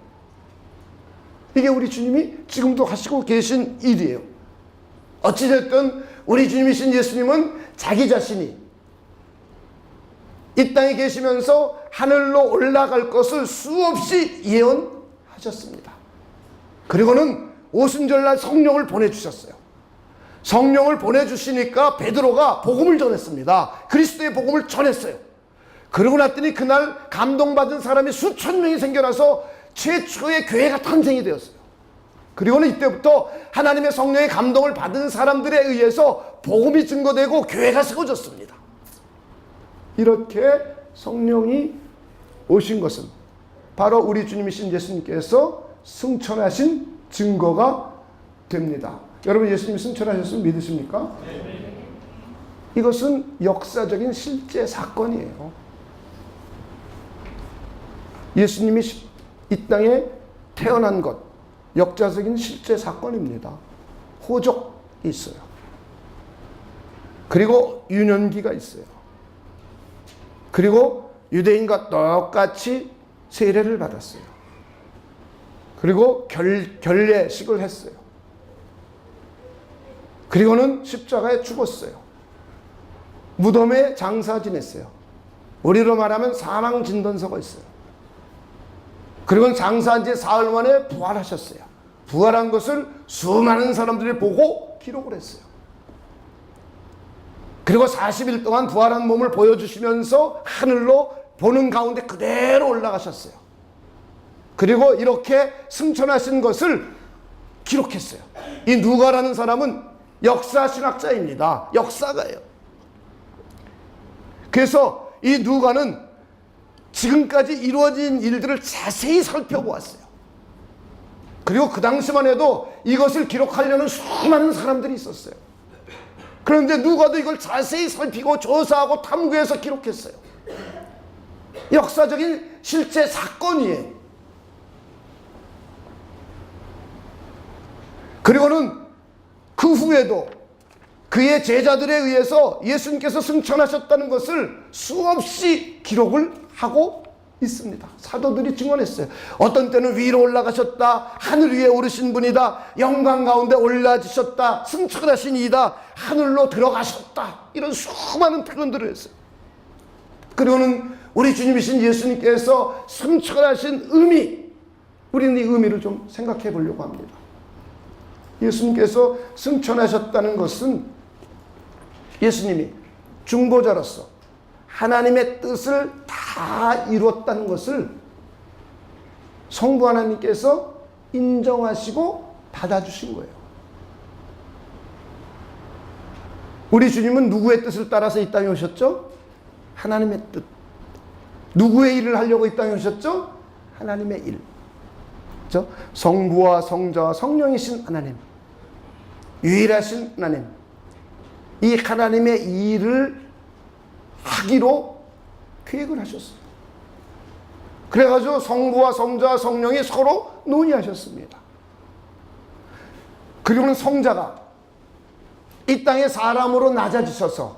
이게 우리 주님이 지금도 하시고 계신 일이에요. 어찌됐든 우리 주님이신 예수님은 자기 자신이 이 땅에 계시면서 하늘로 올라갈 것을 수없이 예언하셨습니다. 그리고는 오순절날 성령을 보내주셨어요. 성령을 보내주시니까 베드로가 복음을 전했습니다. 그리스도의 복음을 전했어요. 그러고 났더니 그날 감동받은 사람이 수천 명이 생겨나서 최초의 교회가 탄생이 되었어요. 그리고는 이때부터 하나님의 성령의 감동을 받은 사람들에 의해서 복음이 증거되고 교회가 세워졌습니다. 이렇게 성령이 오신 것은 바로 우리 주님이신 예수님께서 승천하신 증거가 됩니다. 여러분, 예수님이 승천하셨으면 믿으십니까? 이것은 역사적인 실제 사건이에요. 예수님이 이 땅에 태어난 것, 역사적인 실제 사건입니다. 호적이 있어요. 그리고 유년기가 있어요. 그리고 유대인과 똑같이 세례를 받았어요. 그리고 결례식을 했어요. 그리고는 십자가에 죽었어요. 무덤에 장사 지냈어요. 우리로 말하면 사망 진단서가 있어요. 그리고 장사한 지 사흘 만에 부활하셨어요. 부활한 것을 수많은 사람들이 보고 기록을 했어요. 그리고 40일 동안 부활한 몸을 보여주시면서 하늘로 보는 가운데 그대로 올라가셨어요. 그리고 이렇게 승천하신 것을 기록했어요. 이 누가라는 사람은 역사신학자입니다. 역사가예요. 그래서 이 누가는 지금까지 이루어진 일들을 자세히 살펴보았어요. 그리고 그 당시만 해도 이것을 기록하려는 수많은 사람들이 있었어요. 그런데 누가도 이걸 자세히 살피고 조사하고 탐구해서 기록했어요. 역사적인 실제 사건이에요. 그리고는 그 후에도 그의 제자들에 의해서 예수님께서 승천하셨다는 것을 수없이 기록을 하고 있습니다. 사도들이 증언했어요. 어떤 때는 위로 올라가셨다, 하늘 위에 오르신 분이다, 영광 가운데 올라지셨다, 승천하신 이다, 하늘로 들어가셨다, 이런 수많은 표현들을 했어요. 그리고는 우리 주님이신 예수님께서 승천하신 의미, 우리는 이 의미를 좀 생각해 보려고 합니다. 예수님께서 승천하셨다는 것은 예수님이 중보자로서 하나님의 뜻을 다 이루었다는 것을 성부 하나님께서 인정하시고 받아주신 거예요. 우리 주님은 누구의 뜻을 따라서 이 땅에 오셨죠? 하나님의 뜻. 누구의 일을 하려고 이 땅에 오셨죠? 하나님의 일. 그렇죠? 성부와 성자와 성령이신 하나님, 유일하신 하나님, 이 하나님의 일을 하기로 계획을 하셨어요. 그래가지고 성부와 성자와 성령이 서로 논의하셨습니다. 그리고는 성자가 이 땅에 사람으로 낮아지셔서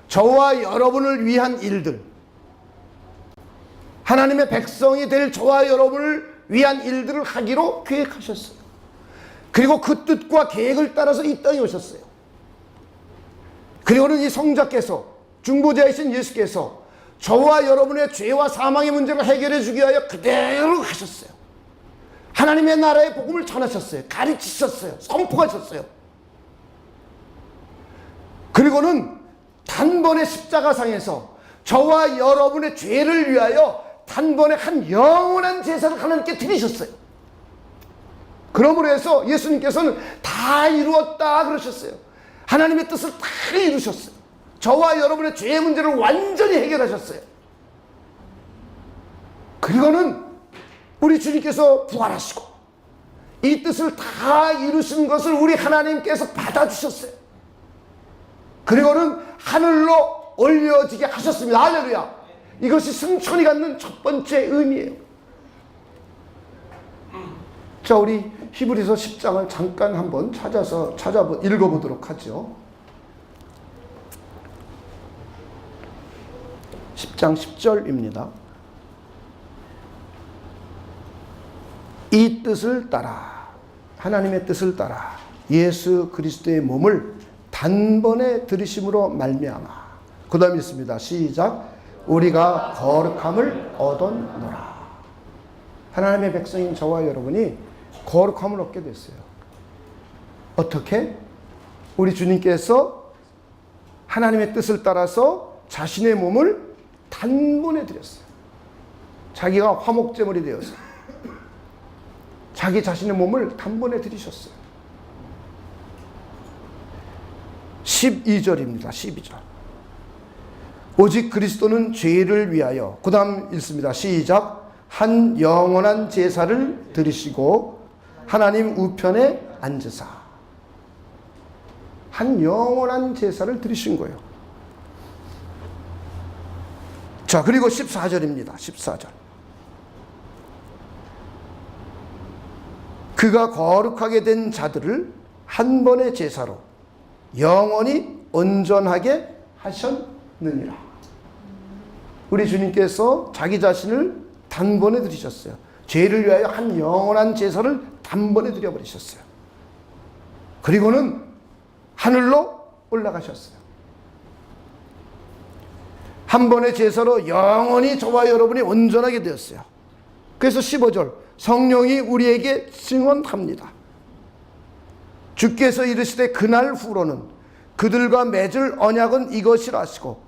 저와 여러분을 위한 일들, 하나님의 백성이 될 저와 여러분을 위한 일들을 하기로 계획하셨어요. 그리고 그 뜻과 계획을 따라서 이 땅에 오셨어요. 그리고는 이 성자께서, 중보자이신 예수께서 저와 여러분의 죄와 사망의 문제를 해결해 주기 위하여 그대로 가셨어요. 하나님의 나라의 복음을 전하셨어요. 가르치셨어요. 선포하셨어요. 그리고는 단번에 십자가상에서 저와 여러분의 죄를 위하여 단번에 한 영원한 제사를 하나님께 드리셨어요. 그러므로 해서 예수님께서는 다 이루었다 그러셨어요. 하나님의 뜻을 다 이루셨어요. 저와 여러분의 죄의 문제를 완전히 해결하셨어요. 그리고는 우리 주님께서 부활하시고 이 뜻을 다 이루신 것을 우리 하나님께서 받아주셨어요. 그리고는 하늘로 올려지게 하셨습니다. 할렐루야. 이것이 승천이 갖는 첫 번째 의미예요. 자, 우리 히브리서 10장을 잠깐 한번 읽어보도록 하죠. 10장 10절입니다. 이 뜻을 따라, 하나님의 뜻을 따라 예수 그리스도의 몸을 단번에 들이심으로 말미암아. 그 다음에 있습니다. 시작. 우리가 거룩함을 얻었노라. 하나님의 백성인 저와 여러분이 거룩함을 얻게 됐어요. 어떻게? 우리 주님께서 하나님의 뜻을 따라서 자신의 몸을 단번에 드렸어요. 자기가 화목제물이 되어서 자기 자신의 몸을 단번에 드리셨어요. 12절입니다. 12절. 오직 그리스도는 죄를 위하여, 그 다음 읽습니다. 시작. 한 영원한 제사를 드리시고 하나님 우편에 앉으사. 한 영원한 제사를 드리신 거예요. 자, 그리고 14절입니다. 14절. 그가 거룩하게 된 자들을 한 번의 제사로 영원히 온전하게 하셨느니라. 우리 주님께서 자기 자신을 단번에 드리셨어요. 죄를 위하여 한 영원한 제사를 단번에 드려버리셨어요. 그리고는 하늘로 올라가셨어요. 한 번의 제사로 영원히 저와 여러분이 온전하게 되었어요. 그래서 15절. 성령이 우리에게 증언합니다. 주께서 이르시되 그날 후로는 그들과 맺을 언약은 이것이라 하시고,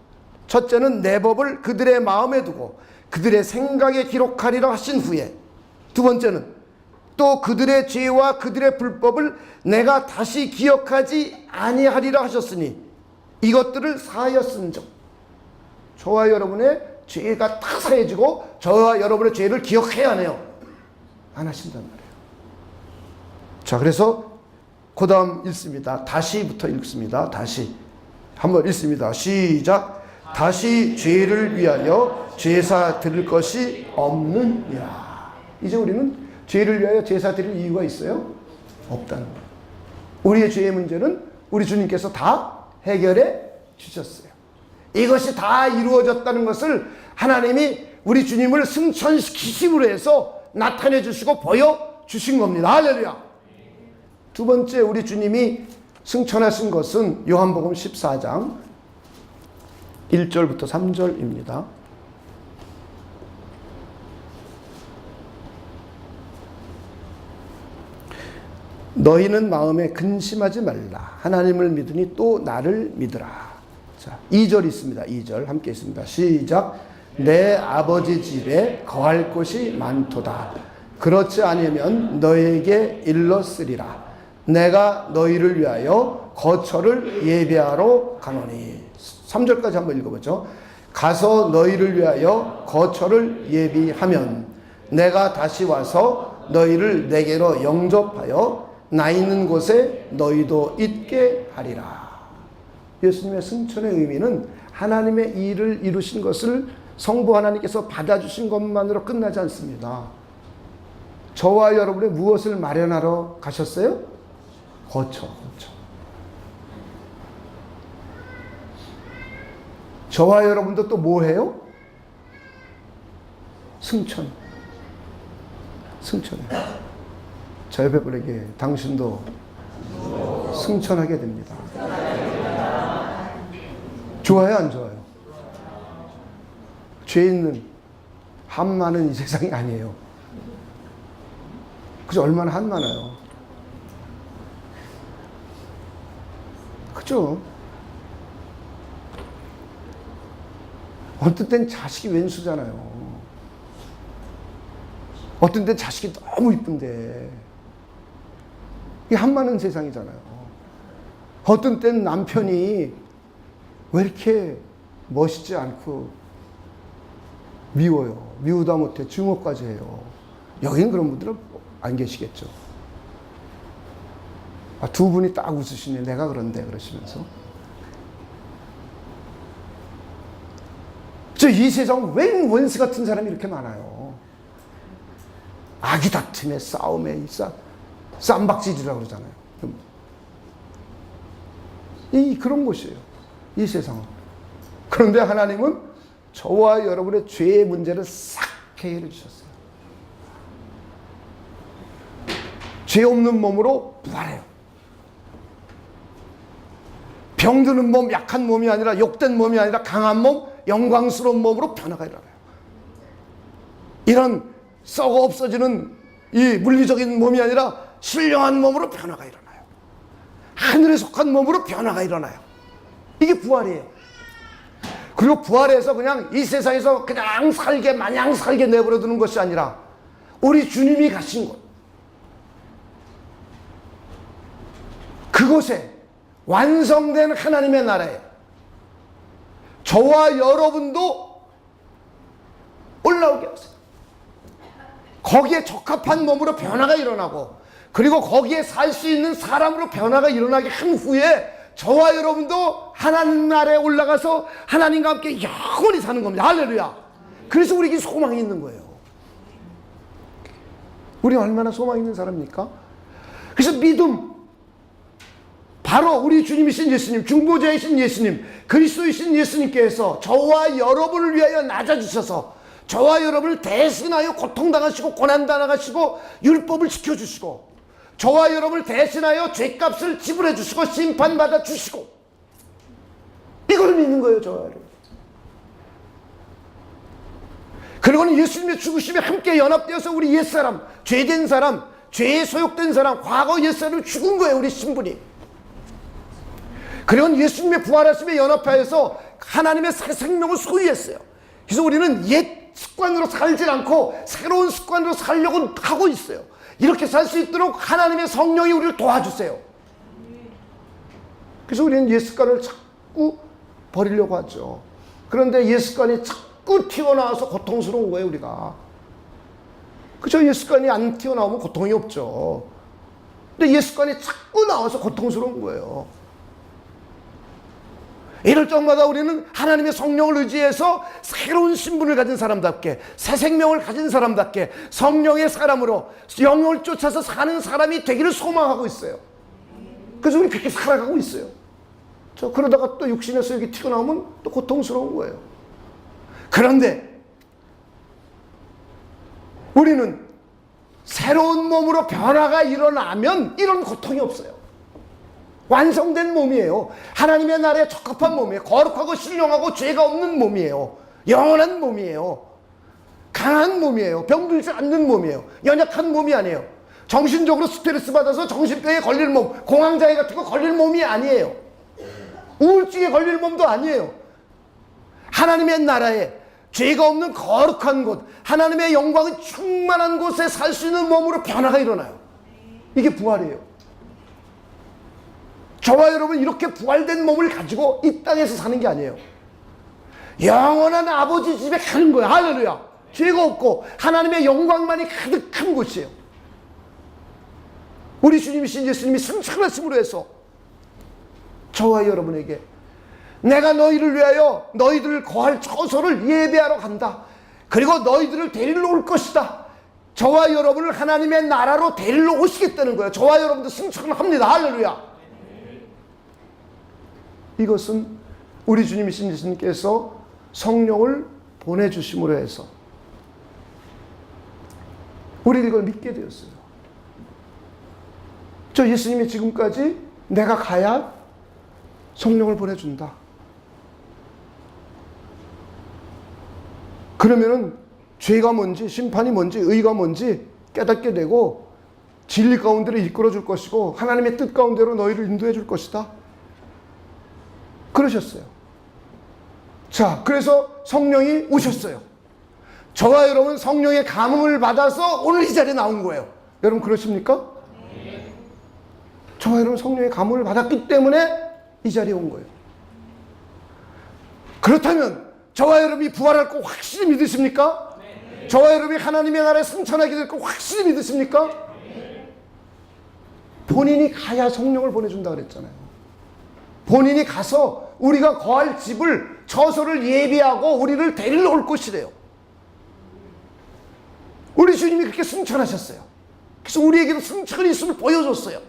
첫째는 내 법을 그들의 마음에 두고 그들의 생각에 기록하리라 하신 후에, 두 번째는 또 그들의 죄와 그들의 불법을 내가 다시 기억하지 아니하리라 하셨으니 이것들을 사하였은즉 저와 여러분의 죄가 다 사해지고 저와 여러분의 죄를 기억해야 하네요. 안 하신단 말이에요. 자, 그래서 그 다음 읽습니다. 다시부터 읽습니다. 다시 한번 읽습니다. 시작. 다시 죄를 위하여 제사 드릴 것이 없느니라. 이제 우리는 죄를 위하여 제사 드릴 이유가 있어요? 없다는 거예요. 우리의 죄의 문제는 우리 주님께서 다 해결해 주셨어요. 이것이 다 이루어졌다는 것을 하나님이 우리 주님을 승천시키심으로 해서 나타내 주시고 보여주신 겁니다. 할렐루야. 두 번째 우리 주님이 승천하신 것은 요한복음 14장 1절부터 3절입니다. 너희는 마음에 근심하지 말라. 하나님을 믿으니 또 나를 믿으라. 자, 2절 있습니다. 2절 함께 있습니다. 시작. 내 아버지 집에 거할 곳이 많도다. 그렇지 않으면 너희에게 일렀으리라. 내가 너희를 위하여 거처를 예비하러 가노니. 3절까지 한번 읽어보죠. 가서 너희를 위하여 거처를 예비하면 내가 다시 와서 너희를 내게로 영접하여 나 있는 곳에 너희도 있게 하리라. 예수님의 승천의 의미는 하나님의 일을 이루신 것을 성부 하나님께서 받아주신 것만으로 끝나지 않습니다. 저와 여러분의 무엇을 마련하러 가셨어요? 거처. 저와 여러분도 또 뭐 해요? 승천해요. 저 옆에 분에게 당신도 승천하게 됩니다. 좋아요, 안 좋아요? 죄 있는 한 많은 이 세상이 아니에요. 그죠? 얼마나 한 많아요. 그죠? 어떤 땐 자식이 왼수잖아요. 어떤 땐 자식이 너무 이쁜데 이게 한 많은 세상이잖아요. 어떤 땐 남편이 왜 이렇게 멋있지 않고 미워요. 미우다 못해 증오까지 해요. 여기는 그런 분들은 안 계시겠죠. 아, 두 분이 딱 웃으시네. 내가 그런데 그러시면서. 이 세상 웬 원수 같은 사람이 이렇게 많아요. 악이 다툼에 싸움에 쌈박질이라고 그러잖아요. 그런 곳이에요. 이 세상은. 그런데 하나님은 저와 여러분의 죄의 문제를 싹 해결해 주셨어요. 죄 없는 몸으로 부활해요. 병드는 몸, 약한 몸이 아니라 욕된 몸이 아니라 강한 몸, 영광스러운 몸으로 변화가 일어나요. 이런 썩어 없어지는 이 물리적인 몸이 아니라 신령한 몸으로 변화가 일어나요. 하늘에 속한 몸으로 변화가 일어나요. 이게 부활이에요. 그리고 부활해서 그냥 이 세상에서 그냥 살게 마냥 살게 내버려 두는 것이 아니라 우리 주님이 가신 곳, 그곳에 완성된 하나님의 나라에 저와 여러분도 올라오게 하세요. 거기에 적합한 몸으로 변화가 일어나고, 그리고 거기에 살 수 있는 사람으로 변화가 일어나게 한 후에 저와 여러분도 하나님 나라에 올라가서 하나님과 함께 영원히 사는 겁니다. 할렐루야. 그래서 우리에게 소망이 있는 거예요. 우리 얼마나 소망 있는 사람입니까? 그래서 믿음, 바로 우리 주님이신 예수님, 중보자이신 예수님, 그리스도이신 예수님께서 저와 여러분을 위하여 낮아주셔서 저와 여러분을 대신하여 고통당하시고 고난당하시고 율법을 지켜주시고 저와 여러분을 대신하여 죄값을 지불해 주시고 심판받아 주시고, 이걸 믿는 거예요. 저와 여러분. 그리고는 예수님의 죽으심에 함께 연합되어서 우리 옛사람, 죄된 사람, 죄에 소욕된 사람, 과거 옛사람이 죽은 거예요. 우리 신분이. 그리고 예수님의 부활하심에 연합하여서 하나님의 새 생명을 소유했어요. 그래서 우리는 옛 습관으로 살질 않고 새로운 습관으로 살려고 하고 있어요. 이렇게 살 수 있도록 하나님의 성령이 우리를 도와주세요. 그래서 우리는 옛 습관을 자꾸 버리려고 하죠. 그런데 옛 습관이 자꾸 튀어나와서 고통스러운 거예요, 우리가. 그죠? 옛 습관이 안 튀어나오면 고통이 없죠. 근데 옛 습관이 자꾸 나와서 고통스러운 거예요. 이럴 적마다 우리는 하나님의 성령을 의지해서 새로운 신분을 가진 사람답게, 새 생명을 가진 사람답게 성령의 사람으로 영을 쫓아서 사는 사람이 되기를 소망하고 있어요. 그래서 우리 그렇게 살아가고 있어요. 그러다가 또 육신에서 여기 튀어나오면 또 고통스러운 거예요. 그런데 우리는 새로운 몸으로 변화가 일어나면 이런 고통이 없어요. 완성된 몸이에요. 하나님의 나라에 적합한 몸이에요. 거룩하고 신령하고 죄가 없는 몸이에요. 영원한 몸이에요. 강한 몸이에요. 병들지 않는 몸이에요. 연약한 몸이 아니에요. 정신적으로 스트레스 받아서 정신병에 걸릴 몸, 공황장애 같은 거 걸릴 몸이 아니에요. 우울증에 걸릴 몸도 아니에요. 하나님의 나라에 죄가 없는 거룩한 곳, 하나님의 영광이 충만한 곳에 살 수 있는 몸으로 변화가 일어나요. 이게 부활이에요. 저와 여러분 이렇게 부활된 몸을 가지고 이 땅에서 사는 게 아니에요. 영원한 아버지 집에 가는 거예요. 할렐루야. 죄가 없고 하나님의 영광만이 가득한 곳이에요. 우리 주님이신 예수님이 승천하심으로 해서 저와 여러분에게 내가 너희를 위하여 너희들 거할 처소를 예배하러 간다. 그리고 너희들을 데리러 올 것이다. 저와 여러분을 하나님의 나라로 데리러 오시겠다는 거예요. 저와 여러분도 승천을 합니다. 할렐루야. 이것은 우리 주님이신 예수님께서 성령을 보내주심으로 해서 우리는 이걸 믿게 되었어요. 저 예수님이 지금까지 내가 가야 성령을 보내준다. 그러면은 죄가 뭔지 심판이 뭔지 의가 뭔지 깨닫게 되고 진리 가운데로 이끌어 줄 것이고 하나님의 뜻 가운데로 너희를 인도해 줄 것이다. 그러셨어요. 자, 그래서 성령이 오셨어요. 저와 여러분 성령의 감흥을 받아서 오늘 이 자리에 나온 거예요. 여러분 그러십니까? 네. 저와 여러분 성령의 감흥을 받았기 때문에 이 자리에 온 거예요. 그렇다면 저와 여러분이 부활할 거 확실히 믿으십니까? 네. 저와 여러분이 하나님의 나라에 승천하게 될 거 확실히 믿으십니까? 네. 본인이 가야 성령을 보내준다 그랬잖아요. 본인이 가서 우리가 거할 집을 처소를 예비하고 우리를 데리러 올 것이래요. 우리 주님이 그렇게 승천하셨어요. 그래서 우리에게도 승천이 있음을 보여줬어요.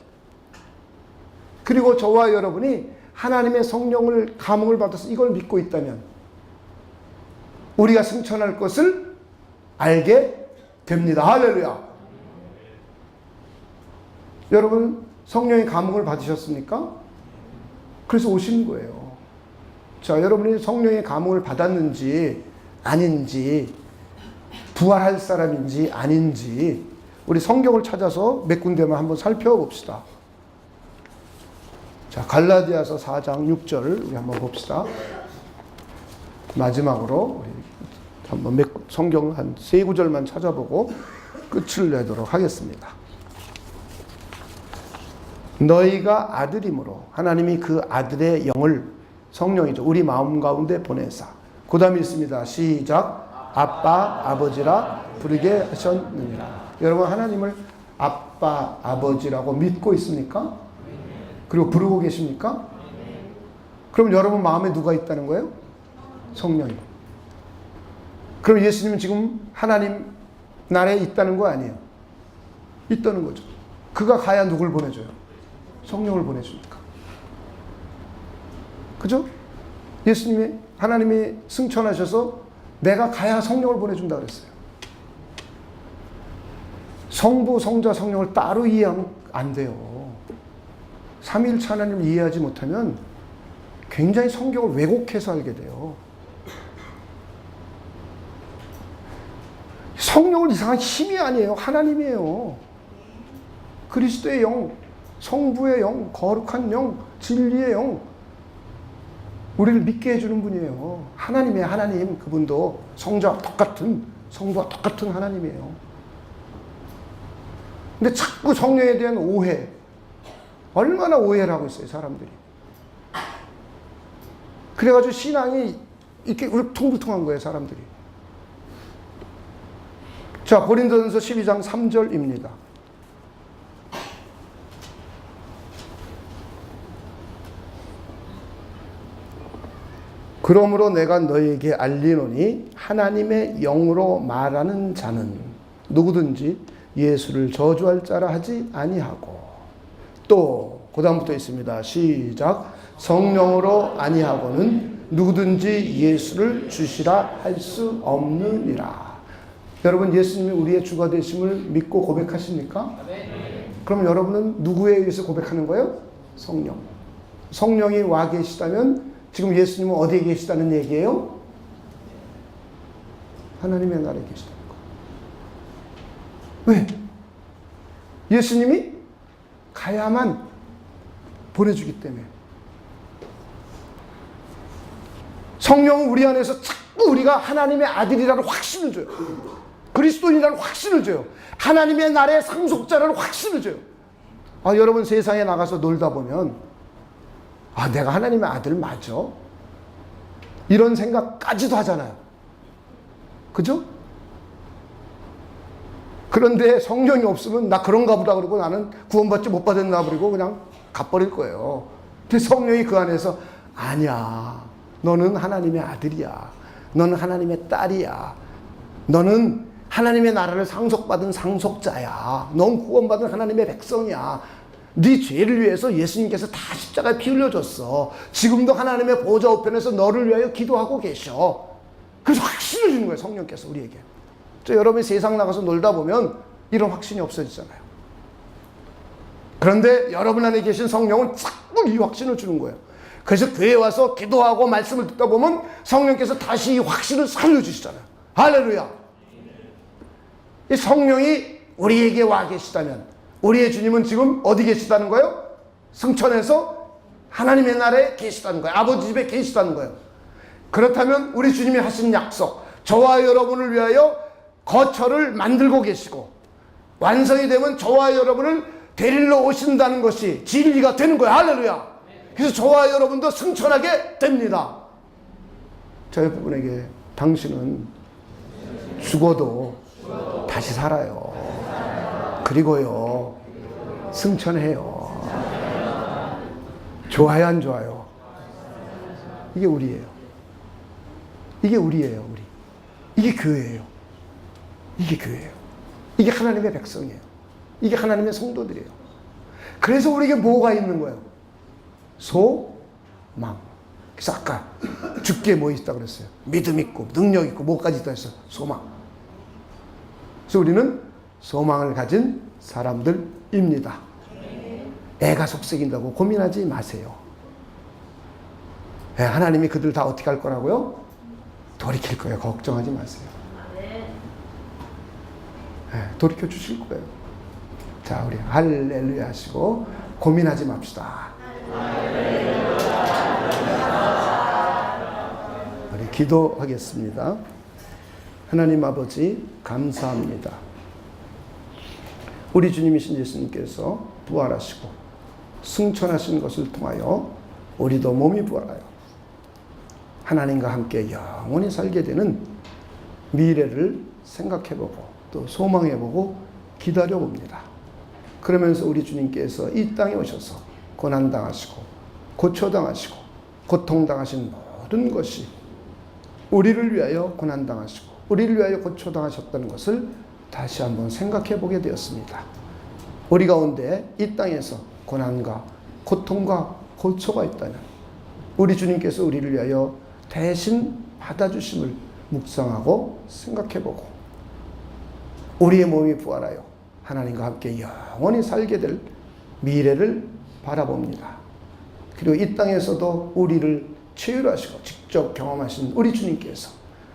그리고 저와 여러분이 하나님의 성령을 감흥을 받아서 이걸 믿고 있다면 우리가 승천할 것을 알게 됩니다. 할렐루야. 여러분 성령의 감흥을 받으셨습니까? 그래서 오신 거예요. 자, 여러분이 성령의 감흥을 받았는지 아닌지 부활할 사람인지 아닌지 우리 성경을 찾아서 몇 군데만 한번 살펴봅시다. 자, 갈라디아서 4장 6절 우리 한번 봅시다. 마지막으로 우리 한번 성경 한 3구절만 찾아보고 끝을 내도록 하겠습니다. 너희가 아들이므로 하나님이 그 아들의 영을 성령이죠. 우리 마음 가운데 보내사. 그 다음에 있습니다. 시작. 아빠 아버지라 부르게 하셨느니라. 여러분 하나님을 아빠 아버지라고 믿고 있습니까? 그리고 부르고 계십니까? 그럼 여러분 마음에 누가 있다는 거예요? 성령이. 그럼 예수님은 지금 하나님 나라에 있다는 거 아니에요? 있다는 거죠. 그가 가야 누굴 보내줘요? 성령을 보내주니까. 그죠? 예수님이 하나님이 승천하셔서 내가 가야 성령을 보내준다 그랬어요. 성부, 성자, 성령을 따로 이해하면 안 돼요. 삼위일체 하나님을 이해하지 못하면 굉장히 성경을 왜곡해서 알게 돼요. 성령은 이상한 힘이 아니에요. 하나님이에요. 그리스도의 영, 성부의 영, 거룩한 영, 진리의 영. 우리를 믿게 해주는 분이에요. 하나님의 하나님, 그분도 성자와 똑같은, 성부와 똑같은 하나님이에요. 근데 자꾸 성령에 대한 오해, 얼마나 오해를 하고 있어요, 사람들이. 그래가지고 신앙이 이렇게 울퉁불퉁한 거예요, 사람들이. 자, 고린도전서 12장 3절입니다. 그러므로 내가 너희에게 알리노니 하나님의 영으로 말하는 자는 누구든지 예수를 저주할 자라 하지 아니하고, 또 그 다음부터 있습니다. 시작. 성령으로 아니하고는 누구든지 예수를 주시라 할 수 없느니라. 여러분, 예수님이 우리의 주가 되심을 믿고 고백하십니까? 그럼 여러분은 누구에 의해서 고백하는 거예요? 성령. 성령이 와 계시다면 지금 예수님은 어디에 계시다는 얘기예요? 하나님의 나라에 계시다는 거예요. 왜? 예수님이 가야만 보내주기 때문에. 성령은 우리 안에서 자꾸 우리가 하나님의 아들이라는 확신을 줘요. 그리스도인이라는 확신을 줘요. 하나님의 나라의 상속자라는 확신을 줘요. 여러분, 세상에 나가서 놀다 보면 내가 하나님의 아들 맞아? 이런 생각까지도 하잖아요. 그죠? 그런데 성령이 없으면 나 그런가 보다 그러고 나는 구원받지 못 받았나 그러고 그냥 가버릴 거예요. 근데 성령이 그 안에서 아니야. 너는 하나님의 아들이야. 너는 하나님의 딸이야. 너는 하나님의 나라를 상속받은 상속자야. 넌 구원받은 하나님의 백성이야. 네 죄를 위해서 예수님께서 다 십자가에 피 흘려줬어. 지금도 하나님의 보좌 우편에서 너를 위하여 기도하고 계셔. 그래서 확신을 주는 거예요, 성령께서 우리에게. 여러분이 세상 나가서 놀다 보면 이런 확신이 없어지잖아요. 그런데 여러분 안에 계신 성령은 자꾸 이 확신을 주는 거예요. 그래서 교회에 와서 기도하고 말씀을 듣다 보면 성령께서 다시 이 확신을 살려주시잖아요. 할렐루야. 이 성령이 우리에게 와 계시다면, 우리의 주님은 지금 어디 계시다는 거예요? 승천해서 하나님의 나라에 계시다는 거예요. 아버지 집에 계시다는 거예요. 그렇다면 우리 주님이 하신 약속, 저와 여러분을 위하여 거처를 만들고 계시고 완성이 되면 저와 여러분을 데리러 오신다는 것이 진리가 되는 거예요. 할렐루야. 그래서 저와 여러분도 승천하게 됩니다. 저 옆분에게 당신은 죽어도 다시 살아요. 그리고요, 승천해요. 좋아요, 안 좋아요? 이게 우리예요. 이게 우리예요, 우리. 이게 교회예요. 이게 교회예요. 이게 하나님의 백성이에요. 이게 하나님의 성도들이에요. 그래서 우리에게 뭐가 있는 거예요? 소망. 그래서 아까 죽게 뭐 있다고 그랬어요? 믿음 있고 능력 있고 뭐까지 있다 했어요? 소망. 그래서 우리는 소망을 가진 사람들입니다. 애가 속썩인다고 고민하지 마세요. 하나님이 그들 다 어떻게 할 거라고요? 돌이킬 거예요. 걱정하지 마세요. 돌이켜 주실 거예요. 자, 우리 할렐루야 하시고 고민하지 맙시다. 우리 기도하겠습니다. 하나님 아버지, 감사합니다. 우리 주님이신 예수님께서 부활하시고 승천하신 것을 통하여 우리도 몸이 부활하여 하나님과 함께 영원히 살게 되는 미래를 생각해보고 또 소망해보고 기다려봅니다. 그러면서 우리 주님께서 이 땅에 오셔서 고난당하시고 고초당하시고 고통당하신 모든 것이 우리를 위하여 고난당하시고 우리를 위하여 고초당하셨다는 것을 다시 한번 생각해보게 되었습니다. 우리 가운데 이 땅에서 고난과 고통과 고초가 있다면 우리 주님께서 우리를 위하여 대신 받아주심을 묵상하고 생각해보고 우리의 몸이 부활하여 하나님과 함께 영원히 살게 될 미래를 바라봅니다. 그리고 이 땅에서도 우리를 치유하시고 직접 경험하신 우리 주님께서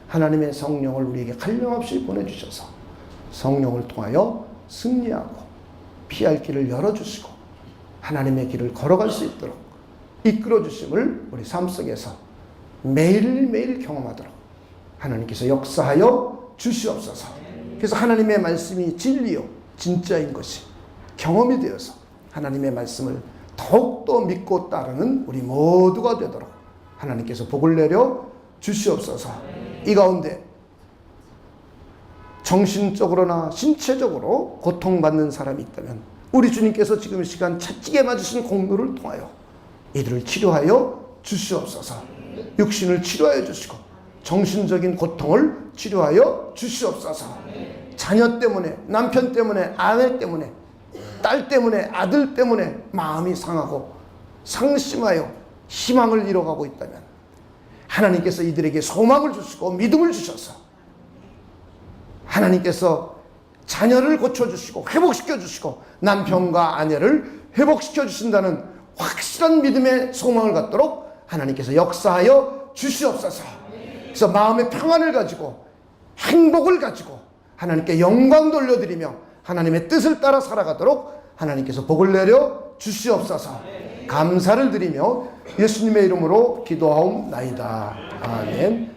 하나님의 성령을 우리에게 한량없이 보내주셔서 성령을 통하여 승리하고 피할 길을 열어주시고 하나님의 길을 걸어갈 수 있도록 이끌어 주심을 우리 삶 속에서 매일매일 경험하도록 하나님께서 역사하여 주시옵소서. 그래서 하나님의 말씀이 진리요 진짜인 것이 경험이 되어서 하나님의 말씀을 더욱더 믿고 따르는 우리 모두가 되도록 하나님께서 복을 내려 주시옵소서. 이 가운데 정신적으로나 신체적으로 고통받는 사람이 있다면 우리 주님께서 지금 이 시간 채찍에 맞으신 공로를 통하여 이들을 치료하여 주시옵소서. 육신을 치료하여 주시고 정신적인 고통을 치료하여 주시옵소서. 자녀 때문에, 남편 때문에, 아내 때문에, 딸 때문에, 아들 때문에 마음이 상하고 상심하여 희망을 잃어가고 있다면 하나님께서 이들에게 소망을 주시고 믿음을 주셔서 하나님께서 자녀를 고쳐주시고 회복시켜 주시고 남편과 아내를 회복시켜 주신다는 확실한 믿음의 소망을 갖도록 하나님께서 역사하여 주시옵소서. 그래서 마음의 평안을 가지고 행복을 가지고 하나님께 영광 돌려드리며 하나님의 뜻을 따라 살아가도록 하나님께서 복을 내려 주시옵소서. 감사를 드리며 예수님의 이름으로 기도하옵나이다. 아멘.